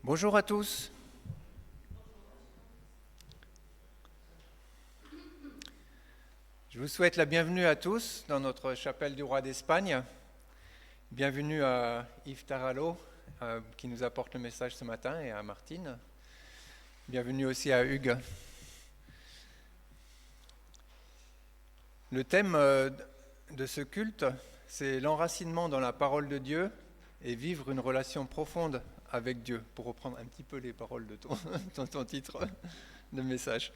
Bonjour à tous. Je vous souhaite la bienvenue à tous dans notre chapelle du Roi d'Espagne. Bienvenue à Yves Tarallo qui nous apporte le message ce matin et à Martine. Bienvenue aussi à Hugues. Le thème de ce culte, c'est l'enracinement dans la parole de Dieu et vivre une relation profonde avec Dieu, pour reprendre un petit peu les paroles de ton titre de message.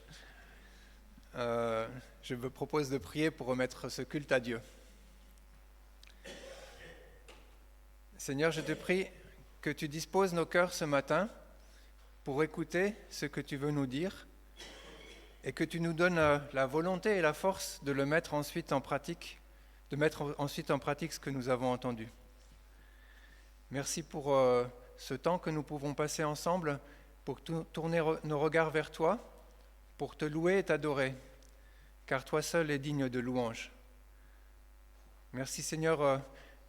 Je vous propose de prier pour remettre ce culte à Dieu. Seigneur, je te prie que tu disposes nos cœurs ce matin pour écouter ce que tu veux nous dire et que tu nous donnes la volonté et la force de le mettre ensuite en pratique, de mettre ensuite en pratique ce que nous avons entendu. Merci pour ce temps que nous pouvons passer ensemble pour tourner nos regards vers toi, pour te louer et t'adorer, car toi seul es digne de louange. Merci Seigneur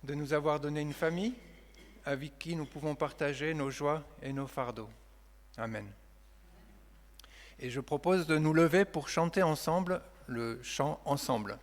de nous avoir donné une famille avec qui nous pouvons partager nos joies et nos fardeaux. Amen. Et je propose de nous lever pour chanter ensemble le chant « Ensemble ».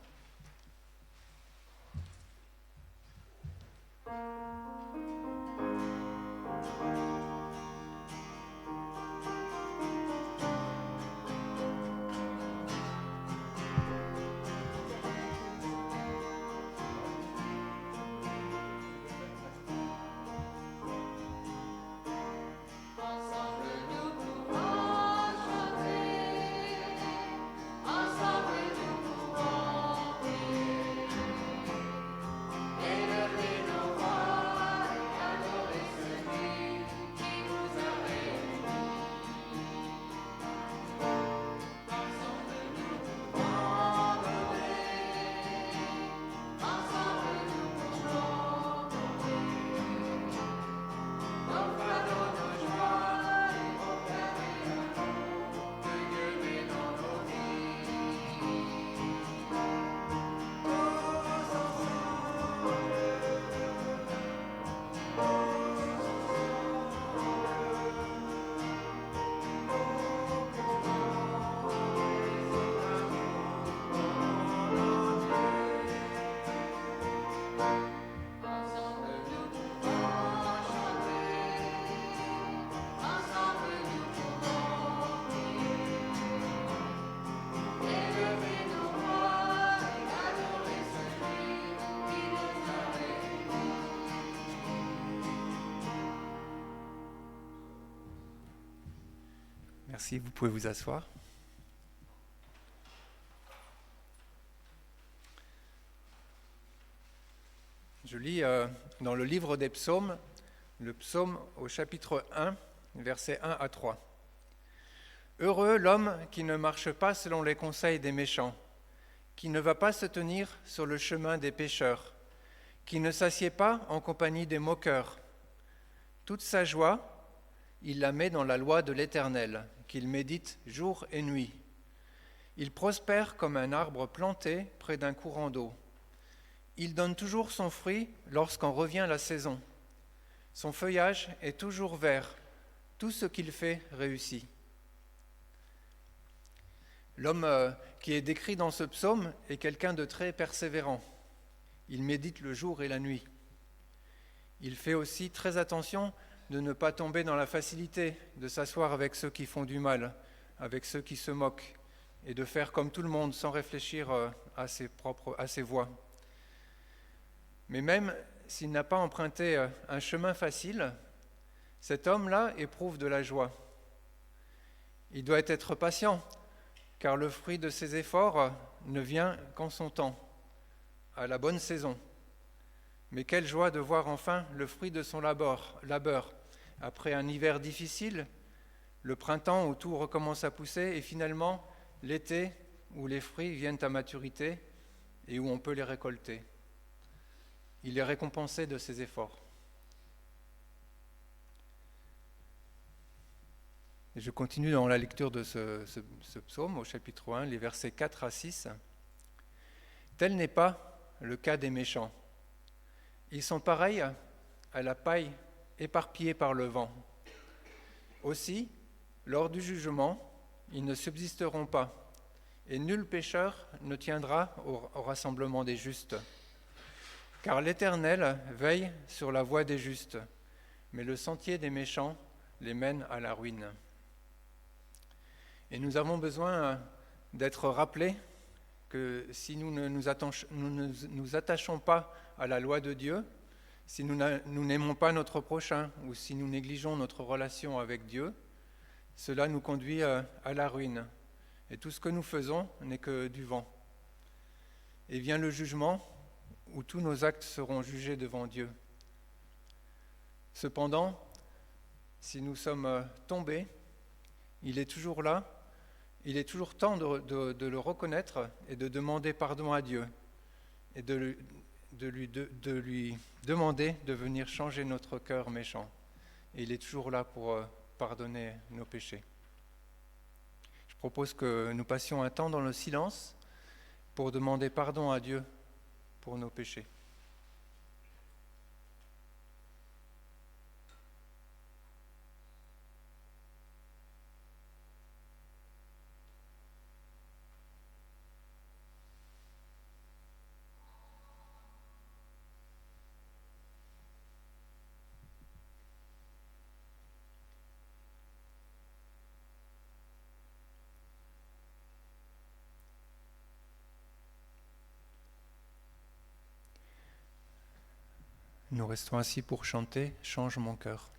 Merci, vous pouvez vous asseoir. Je lis dans le livre des psaumes, le psaume au chapitre 1, versets 1 à 3. « Heureux l'homme qui ne marche pas selon les conseils des méchants, qui ne va pas se tenir sur le chemin des pécheurs, qui ne s'assied pas en compagnie des moqueurs. Toute sa joie, il la met dans la loi de l'Éternel, qu'il médite jour et nuit. Il prospère comme un arbre planté près d'un courant d'eau. Il donne toujours son fruit lorsqu'en revient la saison. Son feuillage est toujours vert. Tout ce qu'il fait réussit. » L'homme qui est décrit dans ce psaume est quelqu'un de très persévérant. Il médite le jour et la nuit. Il fait aussi très attention de ne pas tomber dans la facilité, de s'asseoir avec ceux qui font du mal, avec ceux qui se moquent, et de faire comme tout le monde sans réfléchir à ses voies. Mais même s'il n'a pas emprunté un chemin facile, cet homme-là éprouve de la joie. Il doit être patient, car le fruit de ses efforts ne vient qu'en son temps, à la bonne saison. Mais quelle joie de voir enfin le fruit de son labeur, après un hiver difficile, le printemps où tout recommence à pousser et finalement l'été où les fruits viennent à maturité et où on peut les récolter. Il est récompensé de ses efforts. Et je continue dans la lecture de ce psaume au chapitre 1, les versets 4 à 6. « Tel n'est pas le cas des méchants. Ils sont pareils à la paille éparpillée par le vent. Aussi, lors du jugement, ils ne subsisteront pas, et nul pécheur ne tiendra au rassemblement des justes. Car l'Éternel veille sur la voie des justes, mais le sentier des méchants les mène à la ruine. Et nous avons besoin d'être rappelés que si nous ne nous attachons pas à la loi de Dieu, si nous n'aimons pas notre prochain ou si nous négligeons notre relation avec Dieu, cela nous conduit à la ruine. Et tout ce que nous faisons n'est que du vent. Et vient le jugement où tous nos actes seront jugés devant Dieu. Cependant, si nous sommes tombés, il est toujours là, il est toujours temps de le reconnaître et de demander pardon à Dieu et de lui demander de venir changer notre cœur méchant. Et il est toujours là pour pardonner nos péchés. Je propose que nous passions un temps dans le silence pour demander pardon à Dieu pour nos péchés. Nous restons assis pour chanter « Change mon cœur ».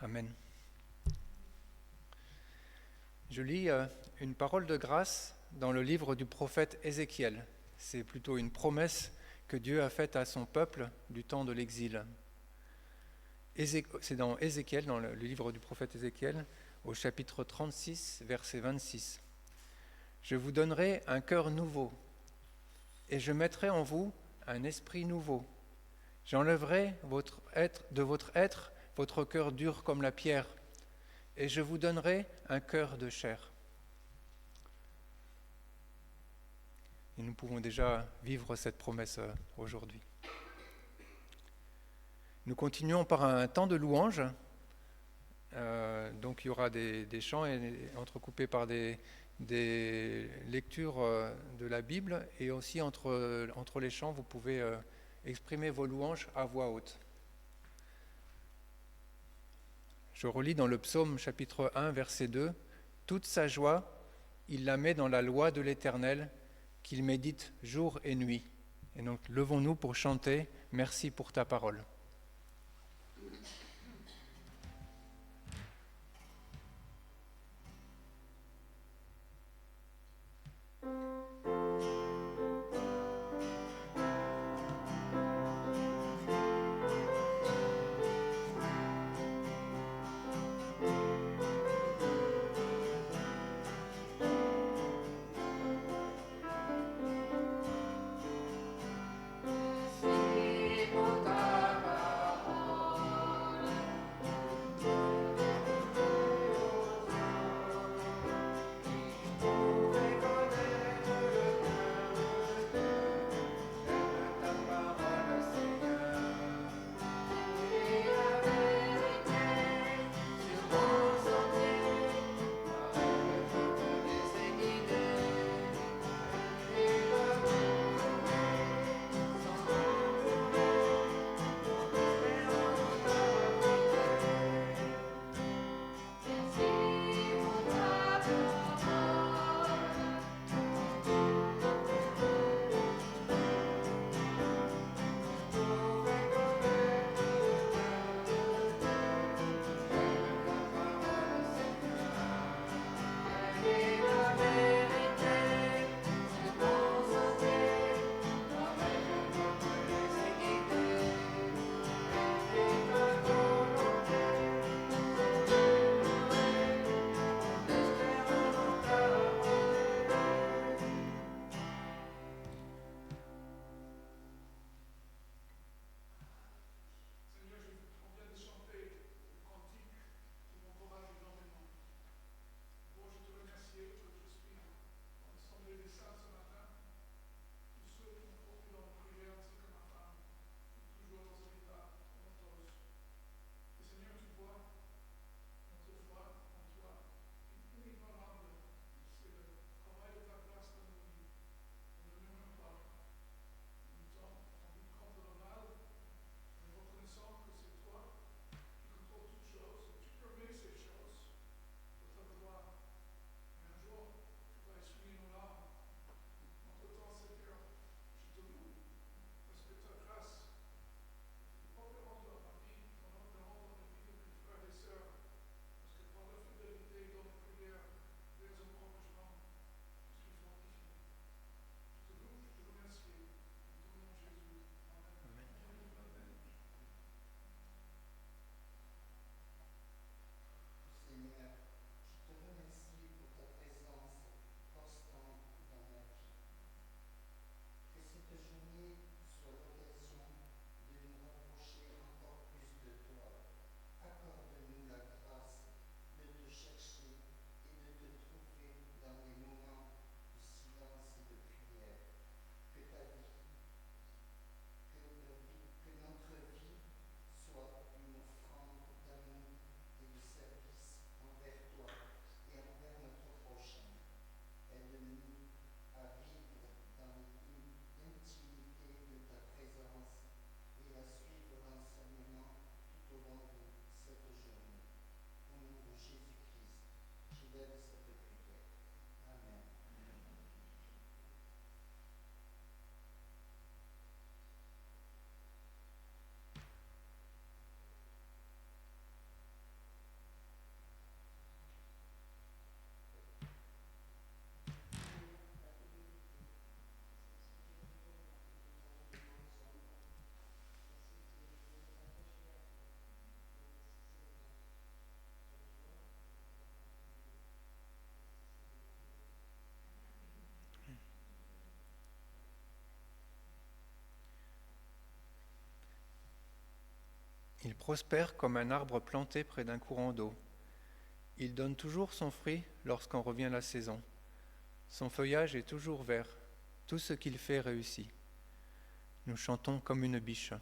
Amen. Je lis une parole de grâce dans le livre du prophète Ézéchiel. C'est plutôt une promesse que Dieu a faite à son peuple du temps de l'exil. C'est dans Ézéchiel, dans le livre du prophète Ézéchiel, au chapitre 36, verset 26. « Je vous donnerai un cœur nouveau, et je mettrai en vous un esprit nouveau. J'enlèverai de votre être votre cœur dur comme la pierre, et je vous donnerai un cœur de chair. » Et nous pouvons déjà vivre cette promesse aujourd'hui. Nous continuons par un temps de louange. Donc il y aura des chants entrecoupés par des lectures de la Bible, et aussi entre les chants, vous pouvez exprimer vos louanges à voix haute. Je relis dans le psaume chapitre 1, verset 2, « Toute sa joie, il la met dans la loi de l'Éternel, qu'il médite jour et nuit. » Et donc, levons-nous pour chanter « Merci pour ta parole ». Il prospère comme un arbre planté près d'un courant d'eau. Il donne toujours son fruit lorsqu'en revient la saison. Son feuillage est toujours vert. Tout ce qu'il fait réussit. Nous chantons comme une biche.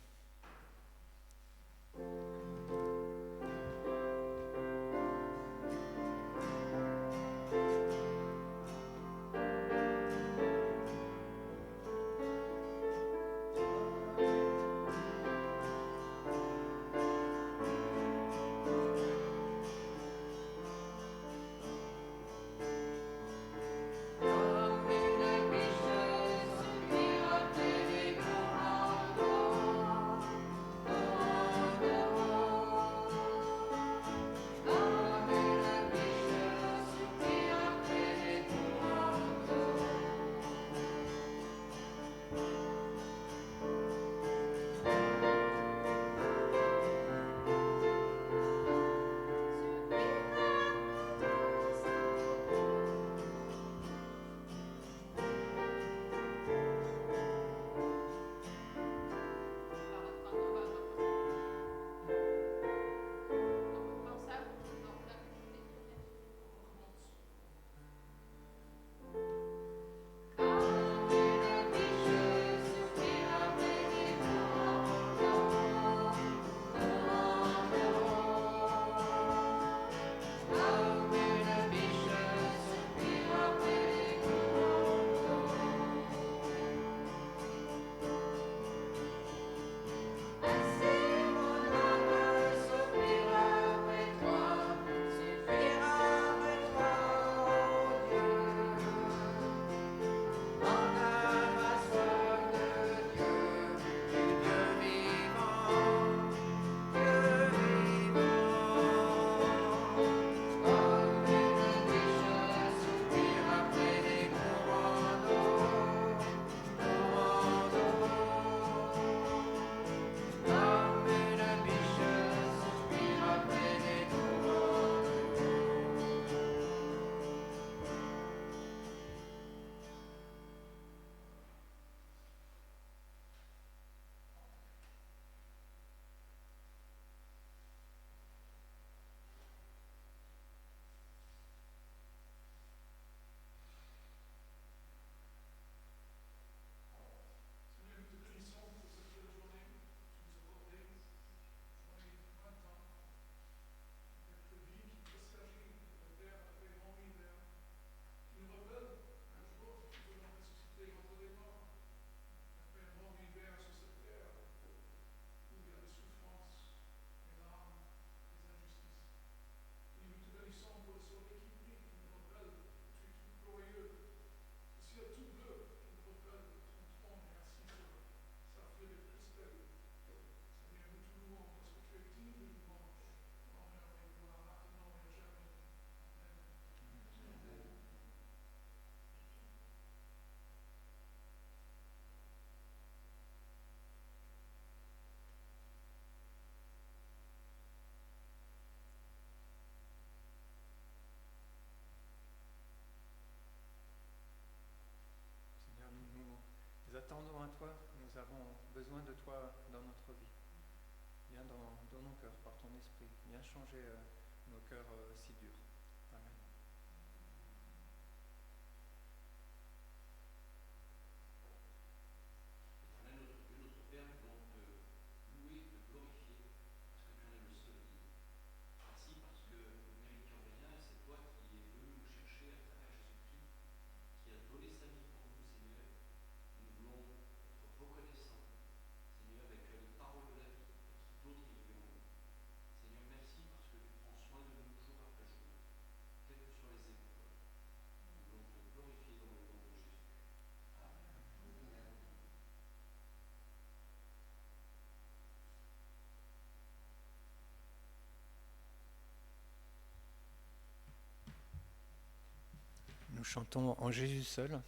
dans nos cœurs par ton esprit. Viens changer nos cœurs si durs. Amen. Nous chantons en Jésus seul.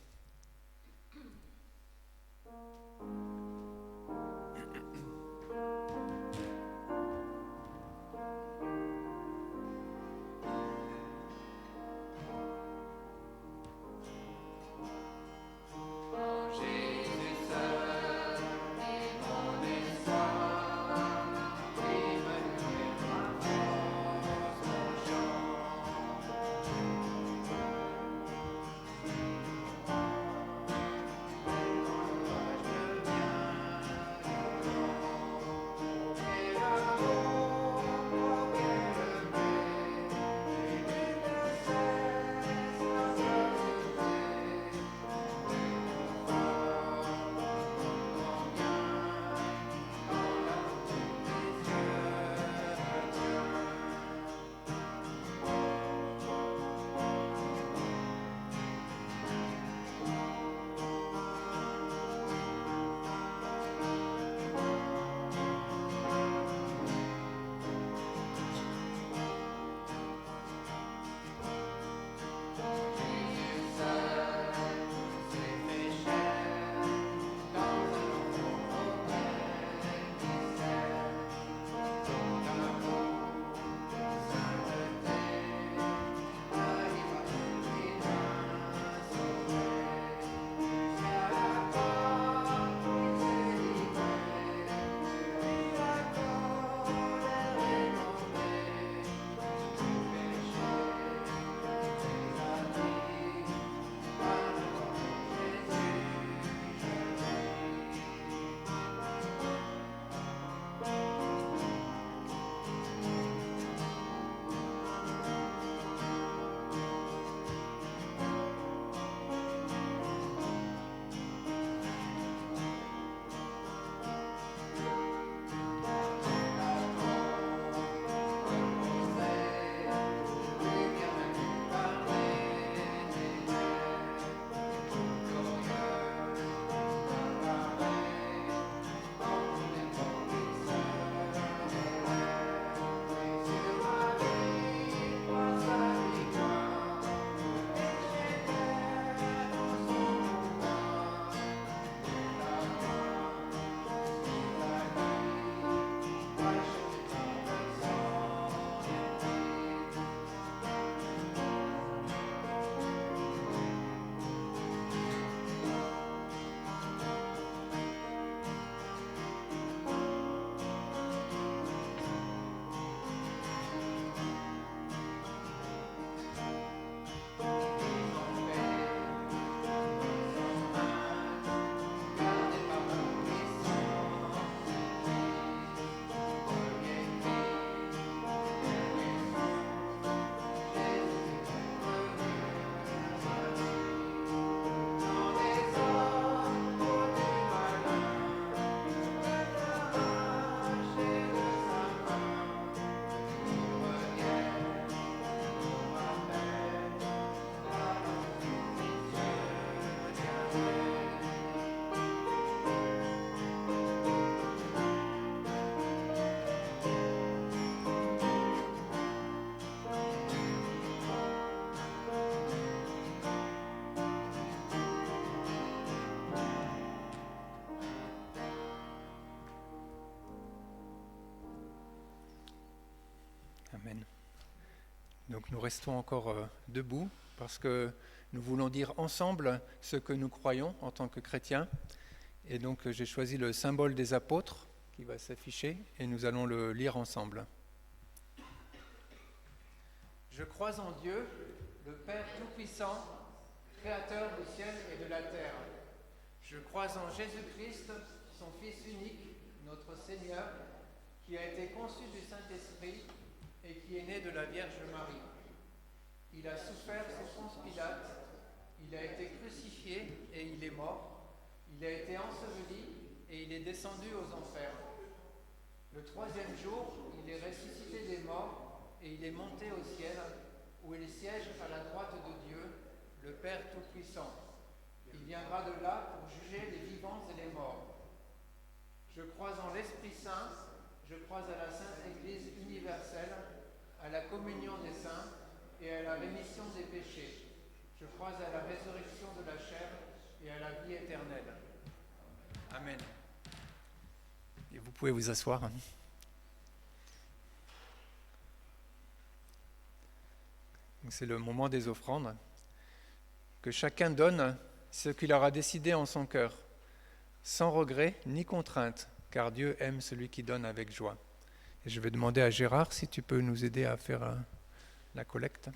Amen. Donc nous restons encore debout parce que nous voulons dire ensemble ce que nous croyons en tant que chrétiens. Et donc j'ai choisi le symbole des apôtres qui va s'afficher et nous allons le lire ensemble. Je crois en Dieu, le Père Tout-Puissant, Créateur du ciel et de la terre. Je crois en Jésus-Christ, son Fils unique, notre Seigneur, qui a été conçu du Saint-Esprit et qui est né de la Vierge Marie. Il a souffert sous Ponce Pilate, il a été crucifié et il est mort, il a été enseveli et il est descendu aux enfers. Le troisième jour, il est ressuscité des morts et il est monté au ciel, où il siège à la droite de Dieu, le Père Tout-Puissant. Il viendra de là pour juger les vivants et les morts. Je crois en l'Esprit Saint, je crois à la Sainte Église universelle, à la communion des saints et à la rémission des péchés. Je crois à la résurrection de la chair et à la vie éternelle. Amen. Et vous pouvez vous asseoir. C'est le moment des offrandes. Que chacun donne ce qu'il aura décidé en son cœur, sans regret ni contrainte, car Dieu aime celui qui donne avec joie. Et je vais demander à Gérard si tu peux nous aider à faire la collecte.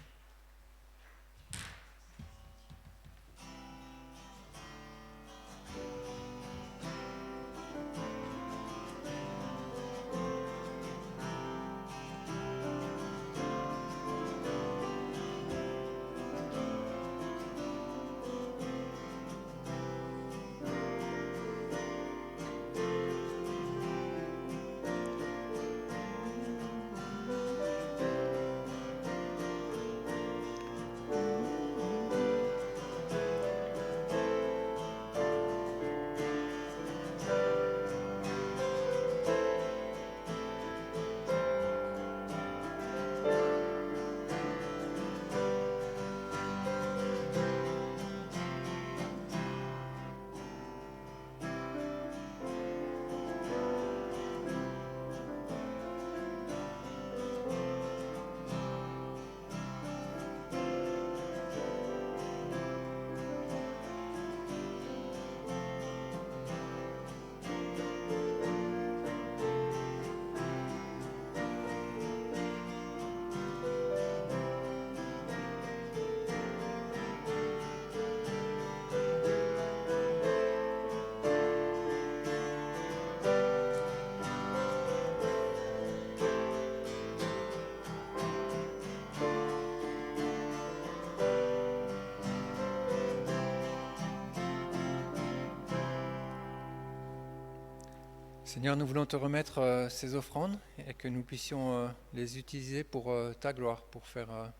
Seigneur, nous voulons te remettre ces offrandes et que nous puissions les utiliser pour ta gloire, pour faire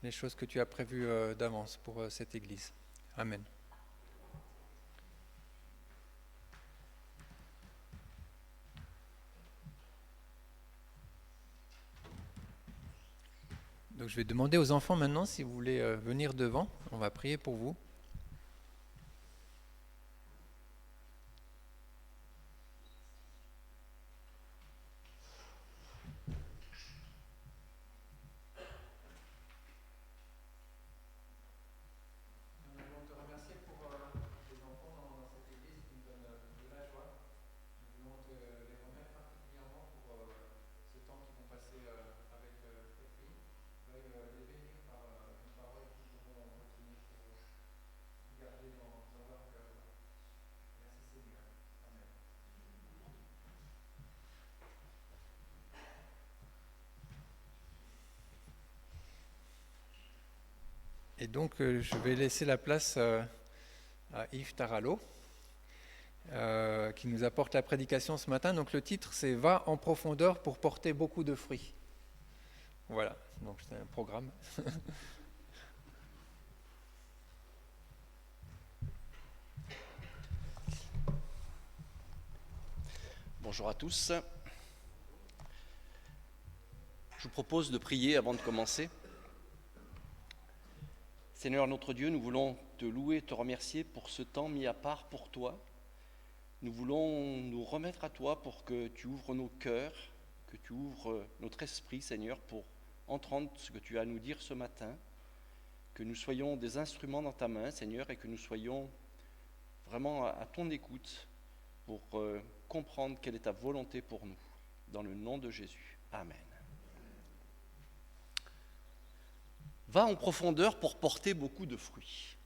les choses que tu as prévues d'avance pour cette Église. Amen. Donc je vais demander aux enfants maintenant si vous voulez venir devant. On va prier pour vous. Et donc, je vais laisser la place à Yves Tarallo, qui nous apporte la prédication ce matin. Donc, le titre, c'est « Va en profondeur pour porter beaucoup de fruits ». Voilà, donc c'est un programme. Bonjour à tous. Je vous propose de prier avant de commencer. Seigneur notre Dieu, nous voulons te louer, te remercier pour ce temps mis à part pour toi. Nous voulons nous remettre à toi pour que tu ouvres nos cœurs, que tu ouvres notre esprit, Seigneur, pour entendre ce que tu as à nous dire ce matin, que nous soyons des instruments dans ta main, Seigneur, et que nous soyons vraiment à ton écoute pour comprendre quelle est ta volonté pour nous. Dans le nom de Jésus. Amen. Va en profondeur pour porter beaucoup de fruits.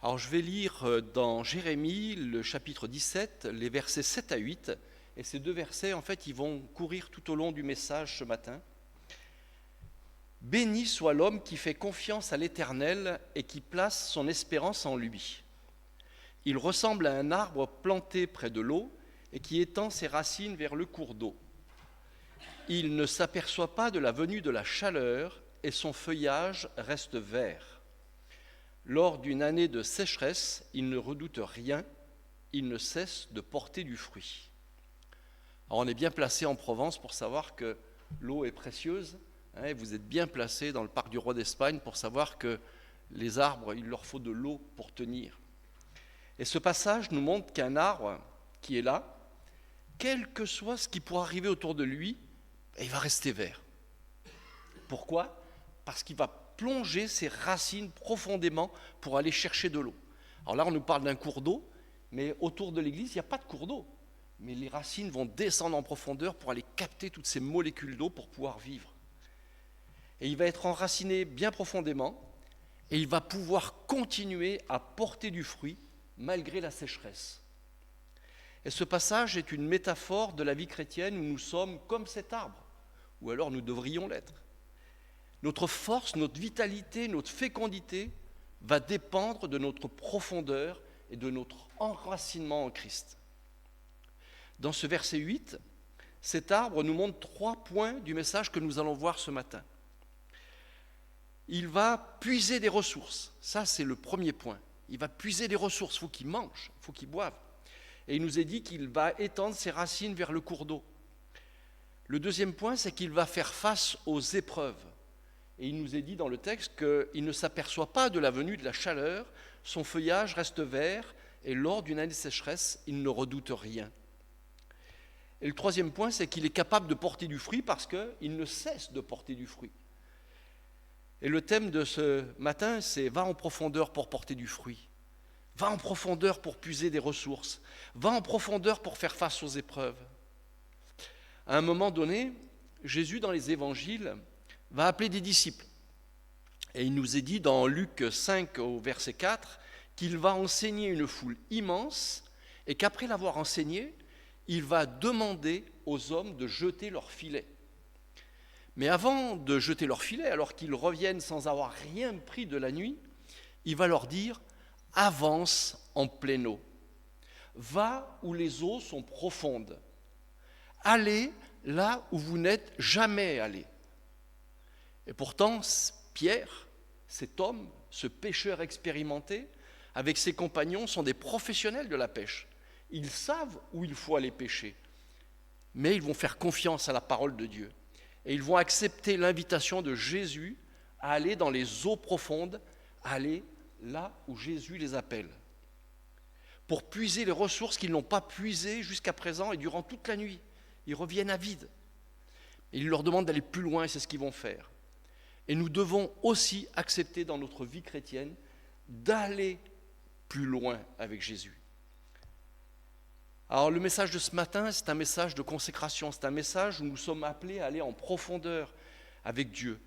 Alors je vais lire dans Jérémie, le chapitre 17, les versets 7 à 8. Et ces deux versets, en fait, ils vont courir tout au long du message ce matin. Béni soit l'homme qui fait confiance à l'Éternel et qui place son espérance en lui. Il ressemble à un arbre planté près de l'eau et qui étend ses racines vers le cours d'eau. Il ne s'aperçoit pas de la venue de la chaleur et son feuillage reste vert. Lors d'une année de sécheresse, il ne redoute rien, il ne cesse de porter du fruit. Alors on est bien placé en Provence pour savoir que l'eau est précieuse. Vous êtes bien placé dans le parc du Roi d'Espagne pour savoir que les arbres, il leur faut de l'eau pour tenir. Et ce passage nous montre qu'un arbre qui est là, quel que soit ce qui pourra arriver autour de lui, il va rester vert. Pourquoi ? Parce qu'il va plonger ses racines profondément pour aller chercher de l'eau. Alors là, on nous parle d'un cours d'eau, mais autour de l'église, il n'y a pas de cours d'eau. Mais les racines vont descendre en profondeur pour aller capter toutes ces molécules d'eau pour pouvoir vivre. Et il va être enraciné bien profondément et il va pouvoir continuer à porter du fruit malgré la sécheresse. Et ce passage est une métaphore de la vie chrétienne où nous sommes comme cet arbre, ou alors nous devrions l'être. Notre force, notre vitalité, notre fécondité va dépendre de notre profondeur et de notre enracinement en Christ. Dans ce verset 8, cet arbre nous montre 3 points du message que nous allons voir ce matin. Il va puiser des ressources, ça c'est le premier point. Il va puiser des ressources, il faut qu'il mange, il faut qu'il boive. Et il nous est dit qu'il va étendre ses racines vers le cours d'eau. Le deuxième point, c'est qu'il va faire face aux épreuves. Et il nous est dit dans le texte qu'il ne s'aperçoit pas de la venue de la chaleur, son feuillage reste vert, et lors d'une année de sécheresse, il ne redoute rien. Et le troisième point, c'est qu'il est capable de porter du fruit parce qu'il ne cesse de porter du fruit. Et le thème de ce matin, c'est « Va en profondeur pour porter du fruit ». Va en profondeur pour puiser des ressources. Va en profondeur pour faire face aux épreuves. À un moment donné, Jésus, dans les évangiles, va appeler des disciples. Et il nous est dit dans Luc 5 au verset 4 qu'il va enseigner une foule immense et qu'après l'avoir enseigné, il va demander aux hommes de jeter leurs filets. Mais avant de jeter leurs filets, alors qu'ils reviennent sans avoir rien pris de la nuit, il va leur dire « Avance en pleine eau. Va où les eaux sont profondes. Allez là où vous n'êtes jamais allé. » Et pourtant, Pierre, cet homme, ce pêcheur expérimenté, avec ses compagnons, sont des professionnels de la pêche. Ils savent où il faut aller pêcher, mais ils vont faire confiance à la parole de Dieu. Et ils vont accepter l'invitation de Jésus à aller dans les eaux profondes, à aller là où Jésus les appelle, pour puiser les ressources qu'ils n'ont pas puisées jusqu'à présent et durant toute la nuit. Ils reviennent à vide. Et il leur demande d'aller plus loin et c'est ce qu'ils vont faire. Et nous devons aussi accepter dans notre vie chrétienne d'aller plus loin avec Jésus. Alors le message de ce matin, c'est un message de consécration, c'est un message où nous sommes appelés à aller en profondeur avec Dieu.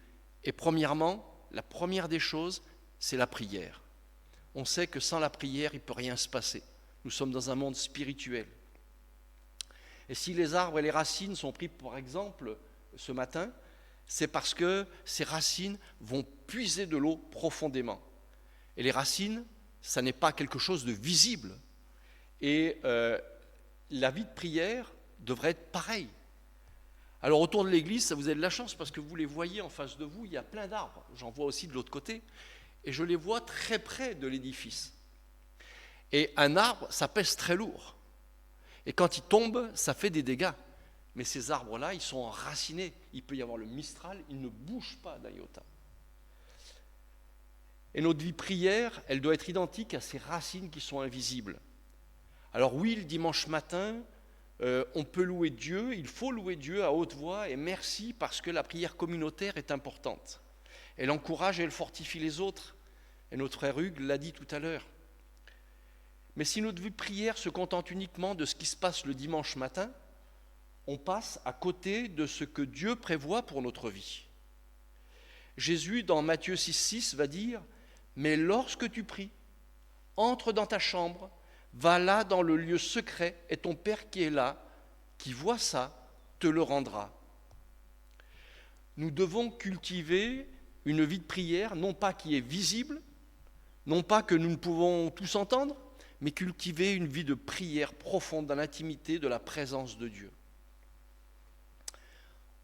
Et premièrement, la première des choses, c'est la prière. On sait que sans la prière, il ne peut rien se passer. Nous sommes dans un monde spirituel. Et si les arbres et les racines sont pris par exemple ce matin, c'est parce que ces racines vont puiser de l'eau profondément. Et les racines, ça n'est pas quelque chose de visible. Et la vie de prière devrait être pareille. Alors autour de l'église, ça vous avez de la chance parce que vous les voyez en face de vous, il y a plein d'arbres. J'en vois aussi de l'autre côté. Et je les vois très près de l'édifice. Et un arbre, ça pèse très lourd. Et quand il tombe, ça fait des dégâts. Mais ces arbres-là, ils sont enracinés. Il peut y avoir le Mistral, ils ne bougent pas d'un iota. Et notre vie prière, elle doit être identique à ces racines qui sont invisibles. Alors oui, le dimanche matin, on peut louer Dieu, il faut louer Dieu à haute voix et merci parce que la prière communautaire est importante. Elle encourage et elle fortifie les autres. Et notre frère Hugues l'a dit tout à l'heure. Mais si notre vie de prière se contente uniquement de ce qui se passe le dimanche matin, on passe à côté de ce que Dieu prévoit pour notre vie. Jésus, dans Matthieu 6,6, va dire « Mais lorsque tu pries, entre dans ta chambre, va là dans le lieu secret, et ton Père qui est là, qui voit ça, te le rendra. » Nous devons cultiver une vie de prière, non pas qui est visible, non pas que nous ne pouvons tous entendre, mais cultiver une vie de prière profonde dans l'intimité de la présence de Dieu.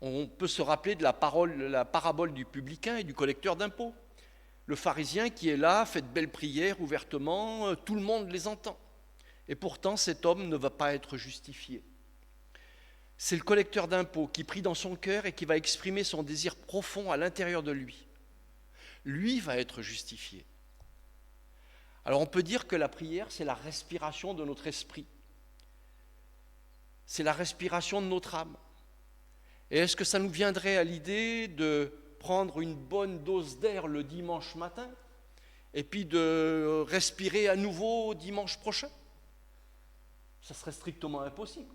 On peut se rappeler de la parabole du publicain et du collecteur d'impôts. Le pharisien qui est là, fait de belles prières ouvertement, tout le monde les entend. Et pourtant, cet homme ne va pas être justifié. C'est le collecteur d'impôts qui prie dans son cœur et qui va exprimer son désir profond à l'intérieur de lui. Lui va être justifié. Alors on peut dire que la prière, c'est la respiration de notre esprit. C'est la respiration de notre âme. Et est-ce que ça nous viendrait à l'idée de prendre une bonne dose d'air le dimanche matin et puis de respirer à nouveau dimanche prochain? Ça serait strictement impossible.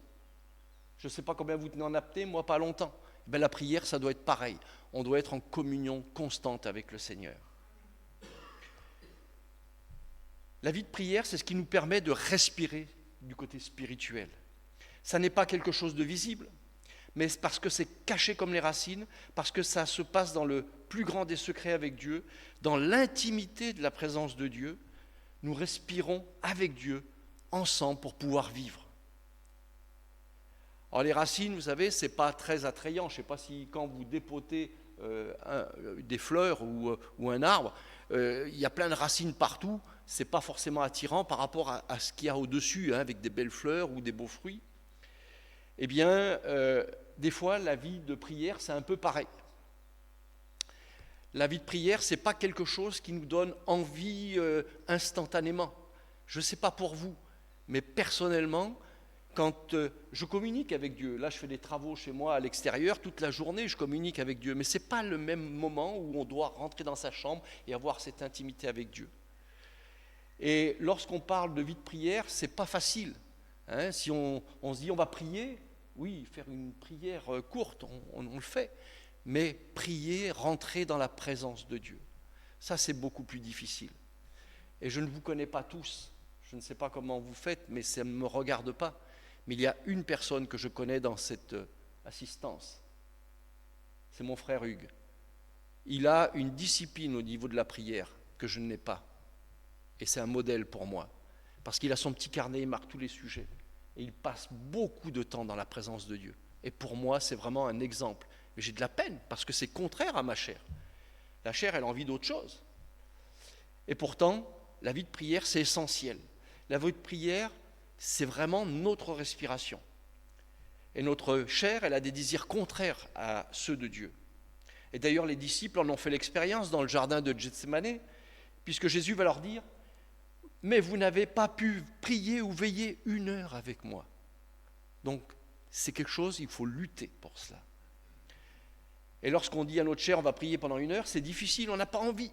Je ne sais pas combien vous tenez en apnée, moi pas longtemps. La prière, ça doit être pareil. On doit être en communion constante avec le Seigneur. La vie de prière, c'est ce qui nous permet de respirer du côté spirituel. Ça n'est pas quelque chose de visible, mais parce que c'est caché comme les racines, parce que ça se passe dans le plus grand des secrets avec Dieu, dans l'intimité de la présence de Dieu, nous respirons avec Dieu, ensemble, pour pouvoir vivre. Alors les racines, vous savez, c'est pas très attrayant. Je ne sais pas si quand vous dépotez des fleurs ou un arbre, il y a plein de racines partout, c'est pas forcément attirant par rapport à ce qu'il y a au-dessus, avec des belles fleurs ou des beaux fruits. Eh bien, des fois, la vie de prière, c'est un peu pareil. La vie de prière, c'est pas quelque chose qui nous donne envie instantanément. Je ne sais pas pour vous, mais personnellement, quand je communique avec Dieu, là je fais des travaux chez moi à l'extérieur, toute la journée je communique avec Dieu, mais ce n'est pas le même moment où on doit rentrer dans sa chambre et avoir cette intimité avec Dieu. Et lorsqu'on parle de vie de prière, ce n'est pas facile. Si on se dit on va prier, oui, faire une prière courte, on le fait, mais prier, rentrer dans la présence de Dieu, ça c'est beaucoup plus difficile. Et je ne vous connais pas tous, je ne sais pas comment vous faites, mais ça ne me regarde pas. Mais il y a une personne que je connais dans cette assistance. C'est mon frère Hugues. Il a une discipline au niveau de la prière que je n'ai pas. Et c'est un modèle pour moi. Parce qu'il a son petit carnet, il marque tous les sujets. Et il passe beaucoup de temps dans la présence de Dieu. Et pour moi, c'est vraiment un exemple. Mais j'ai de la peine parce que c'est contraire à ma chair. La chair, elle a envie d'autre chose. Et pourtant, la vie de prière, c'est essentiel. La vie de prière, c'est vraiment notre respiration. Et notre chair, elle a des désirs contraires à ceux de Dieu. Et d'ailleurs, les disciples en ont fait l'expérience dans le jardin de Gethsémane, puisque Jésus va leur dire « Mais vous n'avez pas pu prier ou veiller 1 heure avec moi. » Donc, c'est quelque chose, il faut lutter pour cela. Et lorsqu'on dit à notre chair « On va prier pendant 1 heure », c'est difficile, on n'a pas envie.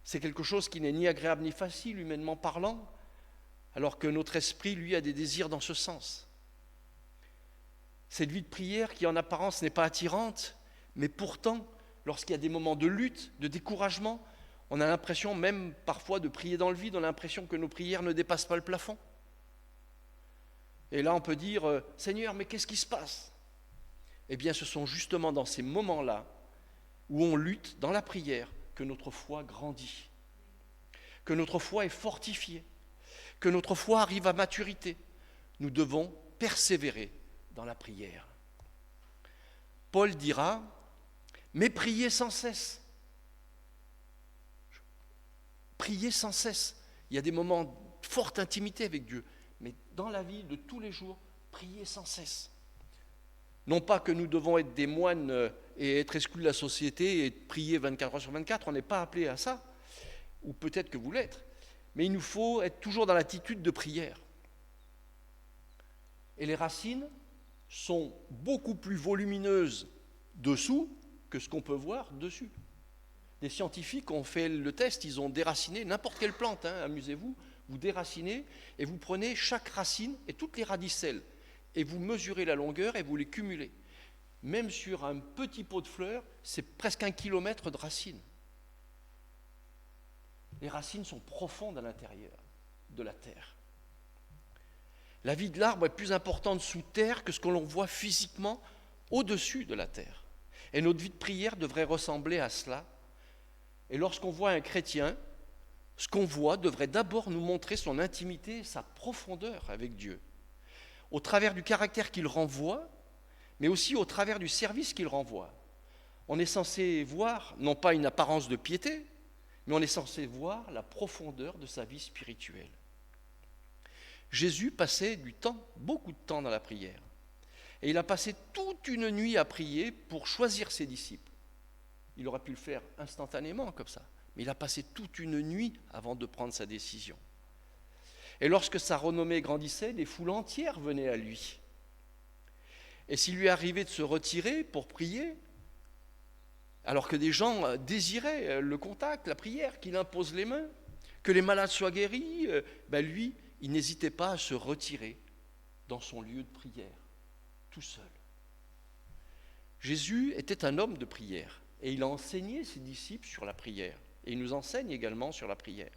C'est quelque chose qui n'est ni agréable ni facile, humainement parlant, alors que notre esprit, lui, a des désirs dans ce sens. Cette vie de prière qui, en apparence, n'est pas attirante, mais pourtant, lorsqu'il y a des moments de lutte, de découragement, on a l'impression, même parfois, de prier dans le vide, on a l'impression que nos prières ne dépassent pas le plafond. Et là, on peut dire, « Seigneur, mais qu'est-ce qui se passe ?» Eh bien, ce sont justement dans ces moments-là où on lutte dans la prière que notre foi grandit, que notre foi est fortifiée, que notre foi arrive à maturité. Nous devons persévérer dans la prière. Paul dira, mais priez sans cesse. Priez sans cesse. Il y a des moments de forte intimité avec Dieu, mais dans la vie de tous les jours, priez sans cesse. Non pas que nous devons être des moines et être exclus de la société et prier 24 heures sur 24, on n'est pas appelé à ça, ou peut-être que vous l'êtes. Mais il nous faut être toujours dans l'attitude de prière. Et les racines sont beaucoup plus volumineuses dessous que ce qu'on peut voir dessus. Des scientifiques ont fait le test, ils ont déraciné n'importe quelle plante, amusez-vous, Vous déracinez et vous prenez chaque racine et toutes les radicelles et vous mesurez la longueur et vous les cumulez. Même sur un petit pot de fleurs, c'est presque 1 kilomètre de racines. Les racines sont profondes à l'intérieur de la terre. La vie de l'arbre est plus importante sous terre que ce que l'on voit physiquement au-dessus de la terre. Et notre vie de prière devrait ressembler à cela. Et lorsqu'on voit un chrétien, ce qu'on voit devrait d'abord nous montrer son intimité et sa profondeur avec Dieu, au travers du caractère qu'il renvoie, mais aussi au travers du service qu'il renvoie. On est censé voir, non pas une apparence de piété, mais on est censé voir la profondeur de sa vie spirituelle. Jésus passait du temps, beaucoup de temps dans la prière. Et il a passé toute une nuit à prier pour choisir ses disciples. Il aurait pu le faire instantanément comme ça, mais il a passé toute une nuit avant de prendre sa décision. Et lorsque sa renommée grandissait, des foules entières venaient à lui. Et s'il lui arrivait de se retirer pour prier, alors que des gens désiraient le contact, la prière, qu'il impose les mains, que les malades soient guéris, lui, il n'hésitait pas à se retirer dans son lieu de prière, tout seul. Jésus était un homme de prière et il a enseigné ses disciples sur la prière. Et il nous enseigne également sur la prière.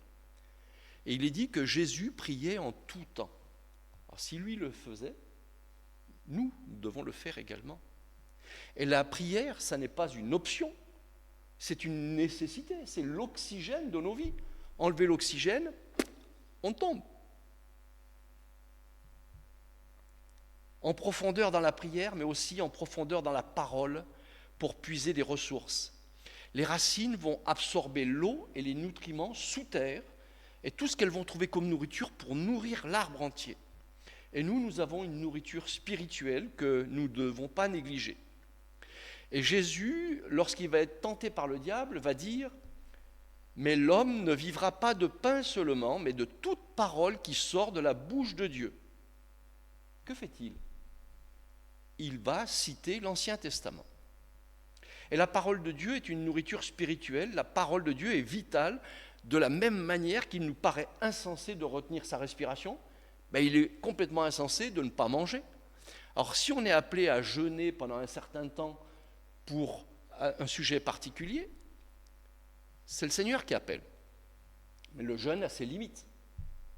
Et il est dit que Jésus priait en tout temps. Alors si lui le faisait, nous devons le faire également. Et la prière, ça n'est pas une option, c'est une nécessité, c'est l'oxygène de nos vies. Enlever l'oxygène, on tombe. En profondeur dans la prière, mais aussi en profondeur dans la parole pour puiser des ressources. Les racines vont absorber l'eau et les nutriments sous terre et tout ce qu'elles vont trouver comme nourriture pour nourrir l'arbre entier. Et nous avons une nourriture spirituelle que nous ne devons pas négliger. Et Jésus, lorsqu'il va être tenté par le diable, va dire « Mais l'homme ne vivra pas de pain seulement, mais de toute parole qui sort de la bouche de Dieu. » Que fait-il ? Il va citer l'Ancien Testament. Et la parole de Dieu est une nourriture spirituelle, la parole de Dieu est vitale, de la même manière qu'il nous paraît insensé de retenir sa respiration, il est complètement insensé de ne pas manger. Alors si on est appelé à jeûner pendant un certain temps pour un sujet particulier, c'est le Seigneur qui appelle. Mais le jeûne a ses limites.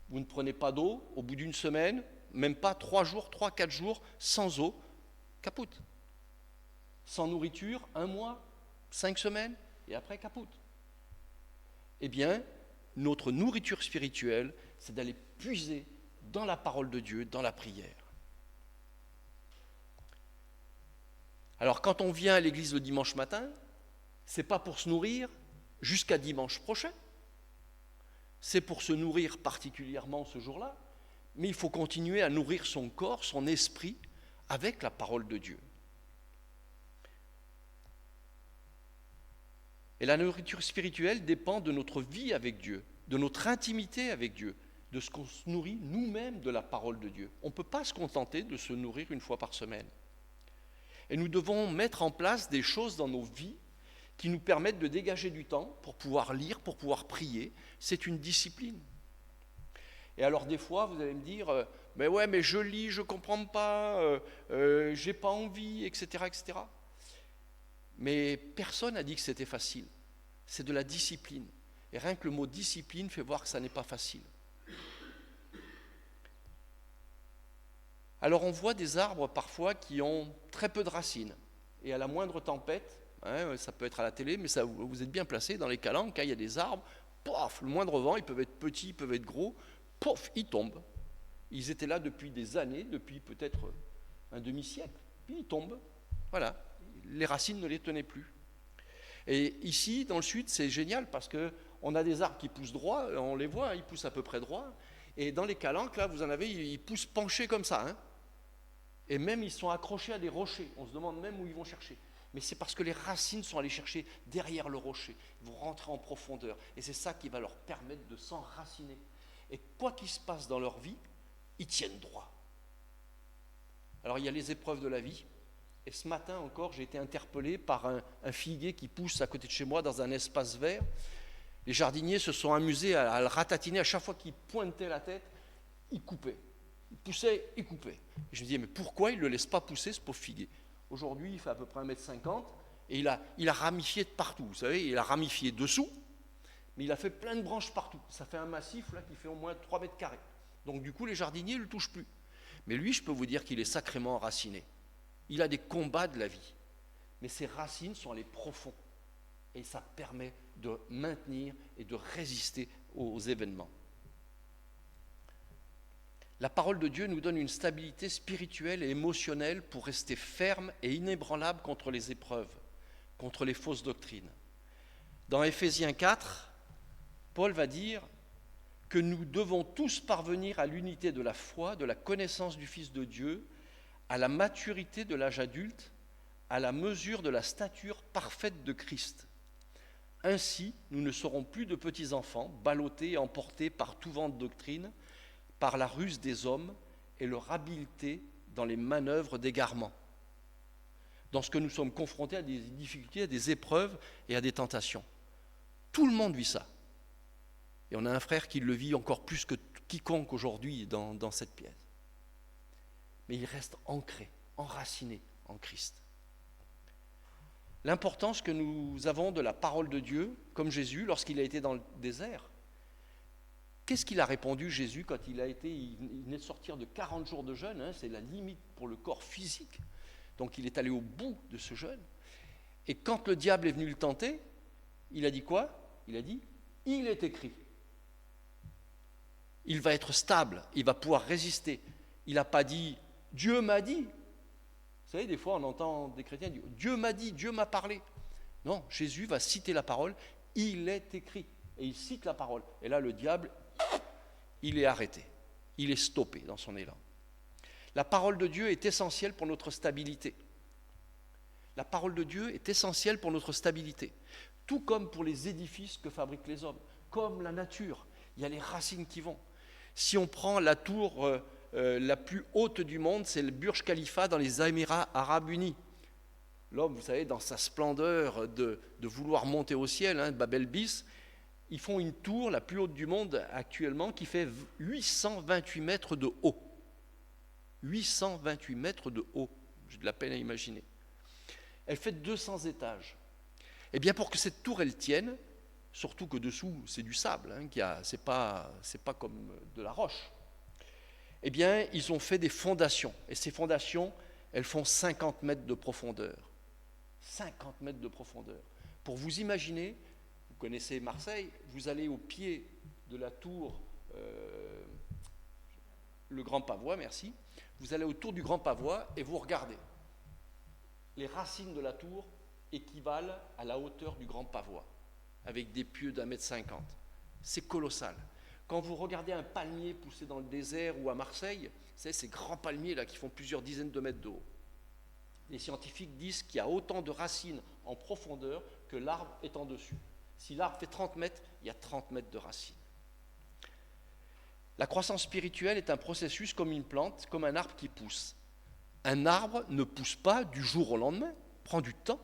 Vous ne prenez pas d'eau, au bout d'une semaine, même pas 3 jours, 3-4 jours, sans eau, capote. Sans nourriture, 1 mois, 5 semaines, et après capote. Eh bien, notre nourriture spirituelle, c'est d'aller puiser dans la parole de Dieu, dans la prière. Alors, quand on vient à l'église le dimanche matin, c'est pas pour se nourrir jusqu'à dimanche prochain. C'est pour se nourrir particulièrement ce jour-là, mais il faut continuer à nourrir son corps, son esprit, avec la parole de Dieu. Et la nourriture spirituelle dépend de notre vie avec Dieu, de notre intimité avec Dieu, de ce qu'on se nourrit nous-mêmes de la parole de Dieu. On ne peut pas se contenter de se nourrir 1 fois par semaine. Et nous devons mettre en place des choses dans nos vies qui nous permettent de dégager du temps pour pouvoir lire, pour pouvoir prier. C'est une discipline. Et alors des fois, vous allez me dire, mais je lis, je ne comprends pas, j'ai pas envie, etc., etc. Mais personne n'a dit que c'était facile. C'est de la discipline. Et rien que le mot discipline fait voir que ça n'est pas facile. Alors on voit des arbres parfois qui ont très peu de racines. Et à la moindre tempête, ça peut être à la télé, mais ça, vous êtes bien placé dans les calanques, il y a des arbres, pof, le moindre vent, ils peuvent être petits, ils peuvent être gros, pof, ils tombent. Ils étaient là depuis des années, depuis peut-être un demi-siècle, puis ils tombent. Voilà, les racines ne les tenaient plus. Et ici, dans le sud, c'est génial parce qu'on a des arbres qui poussent droit, on les voit, ils poussent à peu près droit. Et dans les calanques, là, vous en avez, ils poussent penchés comme ça. Et même, ils sont accrochés à des rochers. On se demande même où ils vont chercher. Mais c'est parce que les racines sont allées chercher derrière le rocher. Ils vont rentrer en profondeur. Et c'est ça qui va leur permettre de s'enraciner. Et quoi qu'il se passe dans leur vie, ils tiennent droit. Alors, il y a les épreuves de la vie. Et ce matin encore, j'ai été interpellé par un figuier qui pousse à côté de chez moi dans un espace vert. Les jardiniers se sont amusés à le ratatiner. À chaque fois qu'il pointait la tête, il coupait. Il poussait, il coupait. Et je me disais, mais pourquoi il ne le laisse pas pousser, ce pauvre figuier? Aujourd'hui, il fait à peu près 1,50 m et il a ramifié de partout. Vous savez, il a ramifié dessous, mais il a fait plein de branches partout. Ça fait un massif là qui fait au moins 3 mètres carrés. Donc du coup, les jardiniers ne le touchent plus. Mais lui, je peux vous dire qu'il est sacrément enraciné. Il a des combats de la vie. Mais ses racines sont allées profondes. Et ça permet de maintenir et de résister aux événements. La parole de Dieu nous donne une stabilité spirituelle et émotionnelle pour rester ferme et inébranlable contre les épreuves, contre les fausses doctrines. Dans Éphésiens 4, Paul va dire que nous devons tous parvenir à l'unité de la foi, de la connaissance du Fils de Dieu, à la maturité de l'âge adulte, à la mesure de la stature parfaite de Christ. Ainsi, nous ne serons plus de petits enfants, ballottés et emportés par tout vent de doctrine, par la ruse des hommes et leur habileté dans les manœuvres d'égarement. Dans ce que nous sommes confrontés à des difficultés, à des épreuves et à des tentations. Tout le monde vit ça. Et on a un frère qui le vit encore plus que quiconque aujourd'hui dans cette pièce. Mais il reste ancré, enraciné en Christ. L'importance que nous avons de la parole de Dieu, comme Jésus, lorsqu'il a été dans le désert. Qu'est-ce qu'il a répondu, Jésus, quand il venait de sortir de 40 jours de jeûne, c'est la limite pour le corps physique. Donc il est allé au bout de ce jeûne. Et quand le diable est venu le tenter, il a dit quoi? Il a dit, il est écrit. Il va être stable, il va pouvoir résister. Il n'a pas dit, Dieu m'a dit. Vous savez, des fois on entend des chrétiens dire, Dieu m'a dit, Dieu m'a parlé. Non, Jésus va citer la parole, il est écrit. Et il cite la parole. Et là, le diable, il est arrêté. Il est stoppé dans son élan. La parole de Dieu est essentielle pour notre stabilité. La parole de Dieu est essentielle pour notre stabilité. Tout comme pour les édifices que fabriquent les hommes. Comme la nature, il y a les racines qui vont. Si on prend la tour la plus haute du monde, c'est le Burj Khalifa dans les Émirats Arabes Unis. L'homme, vous savez, dans sa splendeur de vouloir monter au ciel, Babel Bis, ils font une tour, la plus haute du monde actuellement, qui fait 828 mètres de haut. 828 mètres de haut, j'ai de la peine à imaginer. Elle fait 200 étages. Eh bien, pour que cette tour, elle tienne, surtout que dessous, c'est du sable, c'est pas comme de la roche, eh bien, ils ont fait des fondations. Et ces fondations, elles font 50 mètres de profondeur. 50 mètres de profondeur. Pour vous imaginer, vous connaissez Marseille, vous allez au pied de la tour, le Grand Pavois, merci. Vous allez autour du Grand Pavois et vous regardez. Les racines de la tour équivalent à la hauteur du Grand Pavois, avec des pieux d'1,50 m. C'est colossal. Quand vous regardez un palmier poussé dans le désert ou à Marseille, c'est ces grands palmiers là qui font plusieurs dizaines de mètres de haut. Les scientifiques disent qu'il y a autant de racines en profondeur que l'arbre est en dessus. Si l'arbre fait 30 mètres, il y a 30 mètres de racines. La croissance spirituelle est un processus comme une plante, comme un arbre qui pousse. Un arbre ne pousse pas du jour au lendemain, prend du temps.